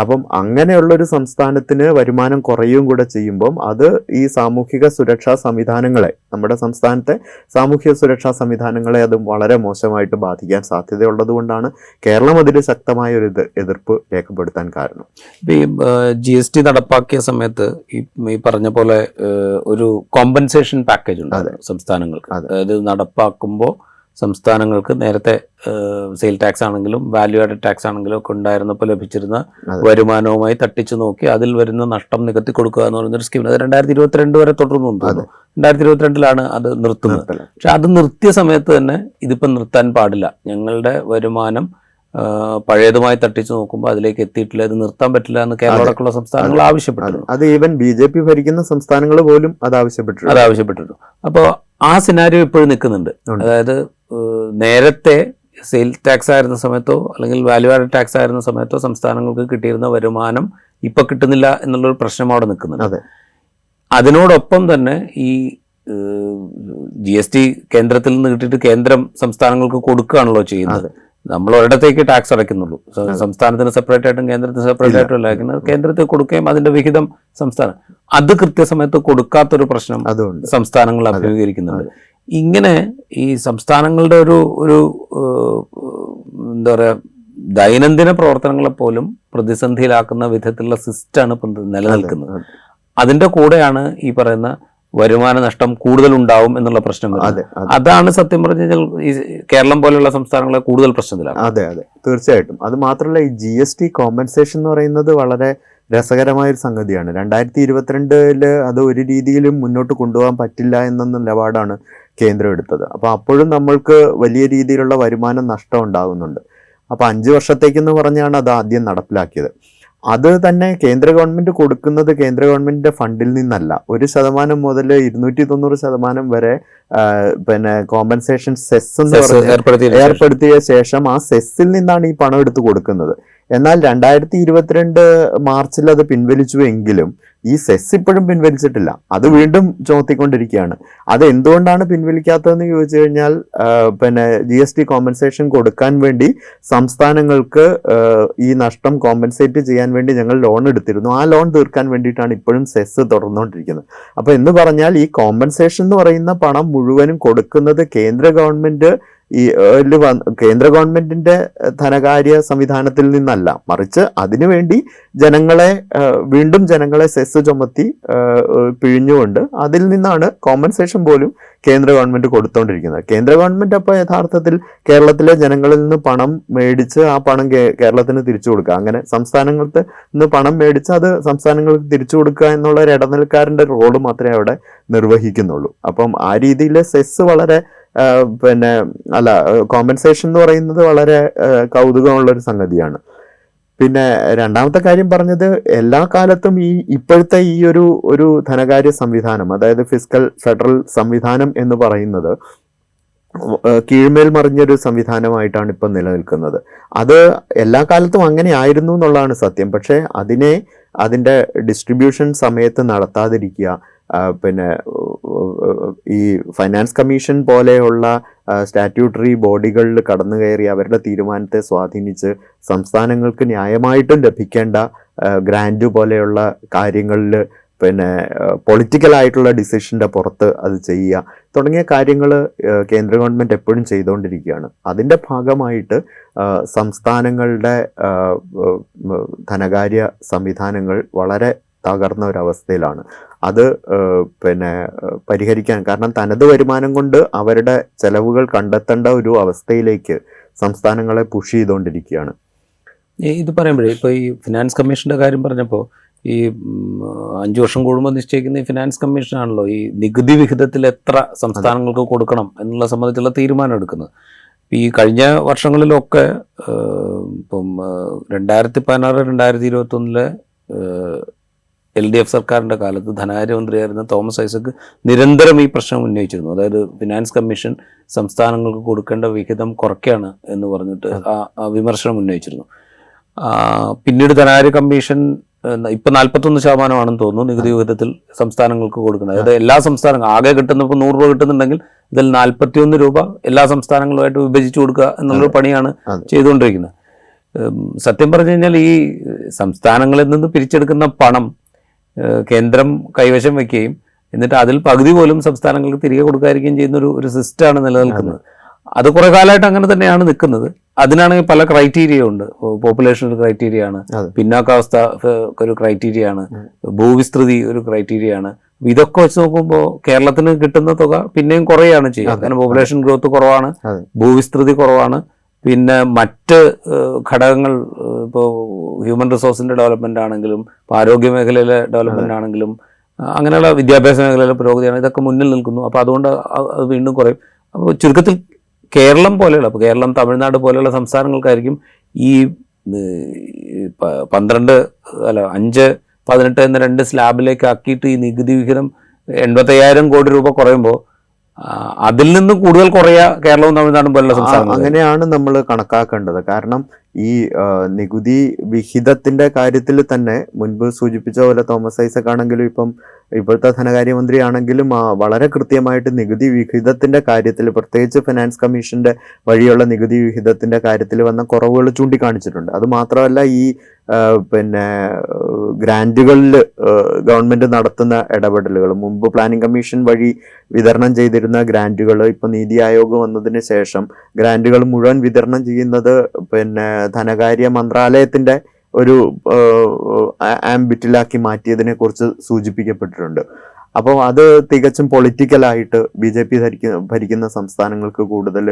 അപ്പം അങ്ങനെയുള്ളൊരു സംസ്ഥാനത്തിന് വരുമാനം കുറയുകയും കൂടെ ചെയ്യുമ്പം അത് ഈ സാമൂഹിക സുരക്ഷാ സംവിധാനങ്ങളെ, നമ്മുടെ സംസ്ഥാനത്തെ സാമൂഹിക സുരക്ഷാ സംവിധാനങ്ങളെ അത് വളരെ മോശമായിട്ട് ബാധിക്കാൻ സാധ്യതയുള്ളത് കൊണ്ടാണ് കേരളം അതിൽ ശക്തമായ ഒരു എതിർപ്പ് രേഖപ്പെടുത്താൻ കാരണം. ഈ GST നടപ്പാക്കിയ സമയത്ത് ഈ പറഞ്ഞ പോലെ ഒരു കോമ്പൻസേഷൻ പാക്കേജ് ഉണ്ട് സംസ്ഥാനങ്ങൾക്ക്. അതായത് നടപ്പാക്കുമ്പോൾ സംസ്ഥാനങ്ങൾക്ക് നേരത്തെ സെയിൽ ടാക്സ് ആണെങ്കിലും വാല്യൂ ആഡഡ് ടാക്സ് ആണെങ്കിലും ഒക്കെ ഉണ്ടായിരുന്നപ്പോൾ ലഭിച്ചിരുന്ന വരുമാനവുമായി തട്ടിച്ചു നോക്കി അതിൽ വരുന്ന നഷ്ടം നികത്തി കൊടുക്കുക എന്ന് പറയുന്നൊരു സ്കീം അത് 2022 വരെ തുടർന്നു തോന്നുന്നു. 2022 അത് നിർത്തുന്നത്. പക്ഷെ അത് നിർത്തിയ സമയത്ത് തന്നെ ഇതിപ്പം നിർത്താൻ പാടില്ല, ഞങ്ങളുടെ വരുമാനം പഴയതുമായി തട്ടിച്ചു നോക്കുമ്പോൾ അതിലേക്ക് എത്തിയിട്ടില്ല, ഇത് നിർത്താൻ പറ്റില്ല എന്ന് കേരളത്തിലുള്ള സംസ്ഥാനങ്ങൾ ആവശ്യപ്പെട്ടു. അത് ഈവൻ BJP ഭരിക്കുന്ന സംസ്ഥാനങ്ങൾ പോലും അത് ആവശ്യപ്പെട്ടിരുന്നു. അപ്പോൾ ആ സിനാരിയോ ഇപ്പോഴും നിൽക്കുന്നുണ്ട്. അതായത് നേരത്തെ സെയിൽ ടാക്സ് ആയിരുന്ന സമയത്തോ അല്ലെങ്കിൽ വാല്യൂ ആഡഡ് ടാക്സ് ആയിരുന്ന സമയത്തോ സംസ്ഥാനങ്ങൾക്ക് കിട്ടിയിരുന്ന വരുമാനം ഇപ്പൊ കിട്ടുന്നില്ല എന്നുള്ളൊരു പ്രശ്നം അവിടെ നിൽക്കുന്നുണ്ട്. അതിനോടൊപ്പം തന്നെ ഈ GST കേന്ദ്രത്തിൽ നിന്ന് കിട്ടിയിട്ട് കേന്ദ്രം സംസ്ഥാനങ്ങൾക്ക് കൊടുക്കുകയാണല്ലോ ചെയ്യുന്നത്. നമ്മൾ ഒരിടത്തേക്ക് ടാക്സ് അടയ്ക്കുന്നുള്ളൂ. സംസ്ഥാനത്തിന് സെപ്പറേറ്റ് ആയിട്ടും കേന്ദ്രത്തിന് സെപ്പറേറ്റ് ആയിട്ടും അല്ല അയക്കുന്നത്. കേന്ദ്രത്തിൽ കൊടുക്കുകയും അതിന്റെ വിഹിതം സംസ്ഥാനം അത് കൃത്യസമയത്ത് കൊടുക്കാത്തൊരു പ്രശ്നം സംസ്ഥാനങ്ങൾ അഭിമുഖീകരിക്കുന്നുണ്ട്. ഇങ്ങനെ ഈ സംസ്ഥാനങ്ങളുടെ ഒരു എന്താ പറയുക ദൈനംദിന പ്രവർത്തനങ്ങളെ പോലും പ്രതിസന്ധിയിലാക്കുന്ന വിധത്തിലുള്ള സിസ്റ്റമാണ് ഇപ്പം നിലനിൽക്കുന്നത്. അതിന്റെ കൂടെയാണ് ഈ പറയുന്ന വരുമാന നഷ്ടം കൂടുതൽ ഉണ്ടാവും എന്നുള്ള പ്രശ്നം. അതാണ് സത്യം പറഞ്ഞു കഴിഞ്ഞാൽ ഈ കേരളം പോലെയുള്ള സംസ്ഥാനങ്ങളെ കൂടുതൽ പ്രശ്നത്തിലാണ്. അതെ, തീർച്ചയായിട്ടും. അത് മാത്രമല്ല, ഈ GST കോമ്പൻസേഷൻ എന്ന് പറയുന്നത് വളരെ രസകരമായൊരു സംഗതിയാണ്. 2022 അത് ഒരു രീതിയിലും മുന്നോട്ട് കൊണ്ടുപോകാൻ പറ്റില്ല എന്ന നിലപാടാണ് കേന്ദ്രം എടുത്തത്. അപ്പോൾ അപ്പോഴും നമ്മൾക്ക് വലിയ രീതിയിലുള്ള വരുമാന നഷ്ടം ഉണ്ടാകുന്നുണ്ട്. അപ്പോൾ 5 വർഷത്തേക്കെന്ന് പറഞ്ഞാണ് അത് ആദ്യം നടപ്പിലാക്കിയത്. അത് തന്നെ കേന്ദ്ര ഗവൺമെന്റ് കൊടുക്കുന്നത് കേന്ദ്ര ഗവൺമെന്റിന്റെ ഫണ്ടിൽ നിന്നല്ല. 1% മുതൽ 290% വരെ പിന്നെ കോമ്പൻസേഷൻ സെസ് എന്ന് പറഞ്ഞ് ഏർപ്പെടുത്തിയ ശേഷം ആ സെസ്സിൽ നിന്നാണ് ഈ പണം എടുത്ത് കൊടുക്കുന്നത്. എന്നാൽ 2022 മാർച്ചിൽ അത് പിൻവലിച്ചു എങ്കിലും ഈ സെസ് ഇപ്പോഴും പിൻവലിച്ചിട്ടില്ല. അത് വീണ്ടും ചുമത്തിക്കൊണ്ടിരിക്കുകയാണ്. അത് എന്തുകൊണ്ടാണ് പിൻവലിക്കാത്തതെന്ന് ചോദിച്ചു കഴിഞ്ഞാൽ പിന്നെ GST കോമ്പൻസേഷൻ കൊടുക്കാൻ വേണ്ടി സംസ്ഥാനങ്ങൾക്ക് ഈ നഷ്ടം കോമ്പൻസേറ്റ് ചെയ്യാൻ വേണ്ടി ഞങ്ങൾ ലോൺ എടുത്തിരുന്നു. ആ ലോൺ തീർക്കാൻ വേണ്ടിയിട്ടാണ് ഇപ്പോഴും സെസ് തുടർന്നുകൊണ്ടിരിക്കുന്നത്. അപ്പോൾ എന്ന് പറഞ്ഞാൽ ഈ കോമ്പൻസേഷൻ എന്ന് പറയുന്ന പണം മുഴുവനും കൊടുക്കുന്നത് കേന്ദ്ര ഗവൺമെന്റ് കേന്ദ്ര ഗവൺമെന്റിന്റെ ധനകാര്യ സംവിധാനത്തിൽ നിന്നല്ല, മറിച്ച് അതിനുവേണ്ടി വീണ്ടും ജനങ്ങളെ സെസ് ചുമത്തി പിഴിഞ്ഞുകൊണ്ട് അതിൽ നിന്നാണ് കോമ്പൻസേഷൻ പോലും കേന്ദ്ര ഗവൺമെന്റ് കൊടുത്തോണ്ടിരിക്കുന്നത്. കേന്ദ്ര ഗവൺമെന്റ് അപ്പോൾ യഥാർത്ഥത്തിൽ കേരളത്തിലെ ജനങ്ങളിൽ നിന്ന് പണം മേടിച്ച് ആ പണം കേരളത്തിന് തിരിച്ചു കൊടുക്കുക, അങ്ങനെ സംസ്ഥാനങ്ങൾക്ക് നിന്ന് പണം മേടിച്ച് അത് സംസ്ഥാനങ്ങൾക്ക് തിരിച്ചു കൊടുക്കുക എന്നുള്ള ഒരു ഇടനിലക്കാരന്റെ റോള് മാത്രമേ അവിടെ നിർവഹിക്കുന്നുള്ളൂ. അപ്പം ആ രീതിയിൽ സെസ് വളരെ കോമ്പൻസേഷൻ എന്ന് പറയുന്നത് വളരെ കൗതുകമുള്ളൊരു സംഗതിയാണ്. പിന്നെ രണ്ടാമത്തെ കാര്യം പറഞ്ഞത്, എല്ലാ കാലത്തും ഇപ്പോഴത്തെ ഈ ഒരു ധനകാര്യ സംവിധാനം, അതായത് ഫിസ്ക്കൽ ഫെഡറൽ സംവിധാനം എന്ന് പറയുന്നത് കീഴ്മേൽ മറിഞ്ഞൊരു സംവിധാനമായിട്ടാണ് ഇപ്പം നിലനിൽക്കുന്നത്. അത് എല്ലാ കാലത്തും അങ്ങനെ ആയിരുന്നു എന്നുള്ളതാണ് സത്യം. പക്ഷേ അതിൻ്റെ ഡിസ്ട്രിബ്യൂഷൻ സമയത്ത് നടത്താതിരിക്കുക, പിന്നെ ഈ ഫൈനാൻസ് കമ്മീഷൻ പോലെയുള്ള സ്റ്റാറ്റ്യൂട്ടറി ബോഡികളിൽ കടന്നു കയറി അവരുടെ തീരുമാനത്തെ സ്വാധീനിച്ച് സംസ്ഥാനങ്ങൾക്ക് ന്യായമായിട്ടും ലഭിക്കേണ്ട ഗ്രാൻഡ് പോലെയുള്ള കാര്യങ്ങളിൽ പിന്നെ പൊളിറ്റിക്കലായിട്ടുള്ള ഡിസിഷൻ്റെ പുറത്ത് അത് ചെയ്യുക തുടങ്ങിയ കാര്യങ്ങൾ കേന്ദ്ര ഗവൺമെൻറ് എപ്പോഴും ചെയ്തുകൊണ്ടിരിക്കുകയാണ്. അതിൻ്റെ ഭാഗമായിട്ട് സംസ്ഥാനങ്ങളുടെ ധനകാര്യ സംവിധാനങ്ങൾ വളരെ തകർന്ന ഒരവസ്ഥയിലാണ്. അത് പിന്നെ പരിഹരിക്കാൻ, കാരണം തനത് വരുമാനം കൊണ്ട് അവരുടെ ചെലവുകൾ കണ്ടെത്തേണ്ട ഒരു അവസ്ഥയിലേക്ക് സംസ്ഥാനങ്ങളെ പുഷ് ചെയ്തുകൊണ്ടിരിക്കുകയാണ്. ഇത് പറയുമ്പോഴേ ഇപ്പോൾ ഈ ഫിനാൻസ് കമ്മീഷൻ്റെ കാര്യം പറഞ്ഞപ്പോൾ ഈ 5 വർഷം കൂടുമ്പോൾ നിശ്ചയിക്കുന്ന ഈ ഫിനാൻസ് കമ്മീഷനാണല്ലോ ഈ നികുതി വിഹിതത്തിൽ എത്ര സംസ്ഥാനങ്ങൾക്ക് കൊടുക്കണം എന്നുള്ള സംബന്ധിച്ചുള്ള തീരുമാനം എടുക്കുന്നത്. ഈ കഴിഞ്ഞ വർഷങ്ങളിലൊക്കെ ഇപ്പം 2016-2021 LDF സർക്കാരിൻ്റെ കാലത്ത് ധനകാര്യമന്ത്രിയായിരുന്ന തോമസ് ഐസക് നിരന്തരം ഈ പ്രശ്നം ഉന്നയിച്ചിരുന്നു. അതായത് ഫിനാൻസ് കമ്മീഷൻ സംസ്ഥാനങ്ങൾക്ക് കൊടുക്കേണ്ട വിഹിതം കുറയ്ക്കുകയാണ് എന്ന് പറഞ്ഞിട്ട് ആ വിമർശനം ഉന്നയിച്ചിരുന്നു. പിന്നീട് ധനകാര്യ കമ്മീഷൻ ഇപ്പം 41% തോന്നുന്നു നികുതി വിഹിതത്തിൽ സംസ്ഥാനങ്ങൾക്ക് കൊടുക്കുന്നത്. അതായത് എല്ലാ സംസ്ഥാനങ്ങളും ആകെ കിട്ടുന്ന ഇപ്പോൾ 100 രൂപ കിട്ടുന്നുണ്ടെങ്കിൽ ഇതിൽ 41 രൂപ എല്ലാ സംസ്ഥാനങ്ങളുമായിട്ട് വിഭജിച്ചു കൊടുക്കുക എന്നുള്ളൊരു പണിയാണ് ചെയ്തുകൊണ്ടിരിക്കുന്നത്. സത്യം പറഞ്ഞു കഴിഞ്ഞാൽ ഈ സംസ്ഥാനങ്ങളിൽ നിന്ന് പിരിച്ചെടുക്കുന്ന പണം കേന്ദ്രം കൈവശം വയ്ക്കുകയും എന്നിട്ട് അതിൽ പകുതി പോലും സംസ്ഥാനങ്ങൾക്ക് തിരികെ കൊടുക്കാതിരിക്കുകയും ചെയ്യുന്ന ഒരു സിസ്റ്റമാണ് നിലനിൽക്കുന്നത്. അത് കുറെ കാലമായിട്ട് അങ്ങനെ തന്നെയാണ് നിൽക്കുന്നത്. അതിനാണെങ്കിൽ പല ക്രൈറ്റീരിയ ഉണ്ട്. പോപ്പുലേഷൻ ഒരു ക്രൈറ്റീരിയ ആണ്, പിന്നാക്കാവസ്ഥ ഒരു ക്രൈറ്റീരിയ ആണ്, ഭൂവിസ്തൃതി ഒരു ക്രൈറ്റീരിയ ആണ്. ഇതൊക്കെ വെച്ച് നോക്കുമ്പോൾ കേരളത്തിന് കിട്ടുന്ന തുക പിന്നെയും കുറയാണ് ചെയ്യുക. കാരണം പോപ്പുലേഷൻ ഗ്രോത്ത് കുറവാണ്, ഭൂവിസ്തൃതി കുറവാണ്, പിന്നെ മറ്റ് ഘടകങ്ങൾ ഇപ്പോൾ ഹ്യൂമൻ റിസോഴ്സിൻ്റെ ഡെവലപ്മെൻ്റ് ആണെങ്കിലും ഇപ്പോൾ ആരോഗ്യ മേഖലയിലെ ഡെവലപ്മെൻ്റ് ആണെങ്കിലും അങ്ങനെയുള്ള വിദ്യാഭ്യാസ മേഖലയിലെ പുരോഗതിയാണ്, ഇതൊക്കെ മുന്നിൽ നിൽക്കുന്നു. അപ്പോൾ അതുകൊണ്ട് അത് വീണ്ടും കുറയും. അപ്പോൾ ചുരുക്കത്തിൽ കേരളം പോലെയുള്ള, അപ്പോൾ കേരളം തമിഴ്നാട് പോലെയുള്ള സംസ്ഥാനങ്ങൾക്കായിരിക്കും ഈ 5-18 എന്ന 2 സ്ലാബിലേക്ക് ആക്കിയിട്ട് ഈ നികുതി വിഹിതം 85,000 കോടി രൂപ കുറയുമ്പോൾ അതിൽ നിന്ന് കൂടുതൽ കുറയാ കേരളവും തമിഴ്നാടും പോലുള്ള സംസ്ഥാനങ്ങൾ. അങ്ങനെയാണ് നമ്മൾ കണക്കാക്കേണ്ടത്. കാരണം ഈ നികുതി വിഹിതത്തിന്റെ കാര്യത്തിൽ തന്നെ മുൻപ് സൂചിപ്പിച്ച പോലെ തോമസ് ഐസക് ആണെങ്കിലും ഇപ്പോഴത്തെ ധനകാര്യമന്ത്രി ആണെങ്കിലും വളരെ കൃത്യമായിട്ട് നികുതി വിഹിതത്തിന്റെ കാര്യത്തിൽ, പ്രത്യേകിച്ച് ഫിനാൻസ് കമ്മീഷന്റെ വഴിയുള്ള നികുതി വിഹിതത്തിന്റെ കാര്യത്തിൽ വന്ന കുറവുകൾ ചൂണ്ടിക്കാണിച്ചിട്ടുണ്ട്. അത് മാത്രമല്ല ഈ പിന്നെ ഗ്രാൻറ്റുകളിൽ ഗവൺമെന്റ് നടത്തുന്ന ഇടപെടലുകൾ, മുമ്പ് പ്ലാനിംഗ് കമ്മീഷൻ വഴി വിതരണം ചെയ്തിരുന്ന ഗ്രാൻറ്റുകൾ ഇപ്പോൾ നീതി ആയോഗ് വന്നതിന് ശേഷം ഗ്രാൻറ്റുകൾ മുഴുവൻ വിതരണം ചെയ്യുന്നത് പിന്നെ ധനകാര്യ മന്ത്രാലയത്തിന്റെ ഒരു ആംബിറ്റിലാക്കി മാറ്റിയതിനെ കുറിച്ച് സൂചിപ്പിക്കപ്പെട്ടിട്ടുണ്ട്. അപ്പോൾ അത് തികച്ചും പൊളിറ്റിക്കലായിട്ട് BJP ഭരിക്കുന്ന സംസ്ഥാനങ്ങൾക്ക് കൂടുതൽ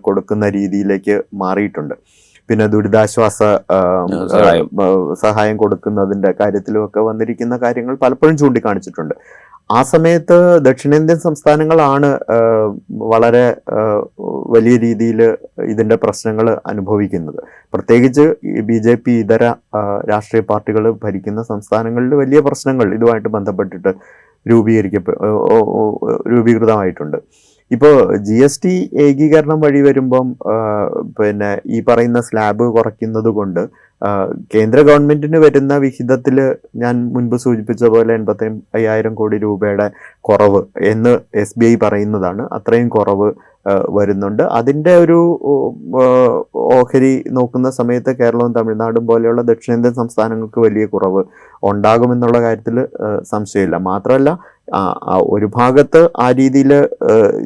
കൊടുക്കുന്ന രീതിയിലേക്ക് മാറിയിട്ടുണ്ട്. പിന്നെ ദുരിതാശ്വാസ സഹായം കൊടുക്കുന്നതിന്റെ കാര്യത്തിലുമൊക്കെ വന്നിരിക്കുന്ന കാര്യങ്ങൾ പലപ്പോഴും ചൂണ്ടിക്കാണിച്ചിട്ടുണ്ട്. ആ സമയത്ത് ദക്ഷിണേന്ത്യൻ സംസ്ഥാനങ്ങളാണ് വളരെ വലിയ രീതിയിൽ ഇതിന്റെ പ്രശ്നങ്ങൾ അനുഭവിക്കുന്നത്. പ്രത്യേകിച്ച് BJP ഇതര രാഷ്ട്രീയ പാർട്ടികൾ ഭരിക്കുന്ന സംസ്ഥാനങ്ങളിൽ വലിയ പ്രശ്നങ്ങൾ ഇതുമായിട്ട് ബന്ധപ്പെട്ടിട്ട് രൂപീകൃതമായിട്ടുണ്ട്. ഇപ്പോൾ GST ഏകീകരണം വഴി വരുമ്പം പിന്നെ ഈ പറയുന്ന സ്ലാബ് കുറയ്ക്കുന്നത് കൊണ്ട് കേന്ദ്ര ഗവൺമെന്റിന് വരുന്ന വിഹിതത്തിൽ ഞാൻ മുൻപ് സൂചിപ്പിച്ച പോലെ 85,000 കോടി രൂപയുടെ കുറവ് എന്ന് SBI പറയുന്നതാണ്. അത്രയും കുറവ് വരുന്നുണ്ട്. അതിൻ്റെ ഒരു ഓഹരി നോക്കുന്ന സമയത്ത് കേരളവും തമിഴ്നാടും പോലെയുള്ള ദക്ഷിണേന്ത്യൻ സംസ്ഥാനങ്ങൾക്ക് വലിയ കുറവ് ഉണ്ടാകുമെന്നുള്ള കാര്യത്തിൽ സംശയമില്ല. മാത്രമല്ല ഒരു ഭാഗത്ത് ആ രീതിയിൽ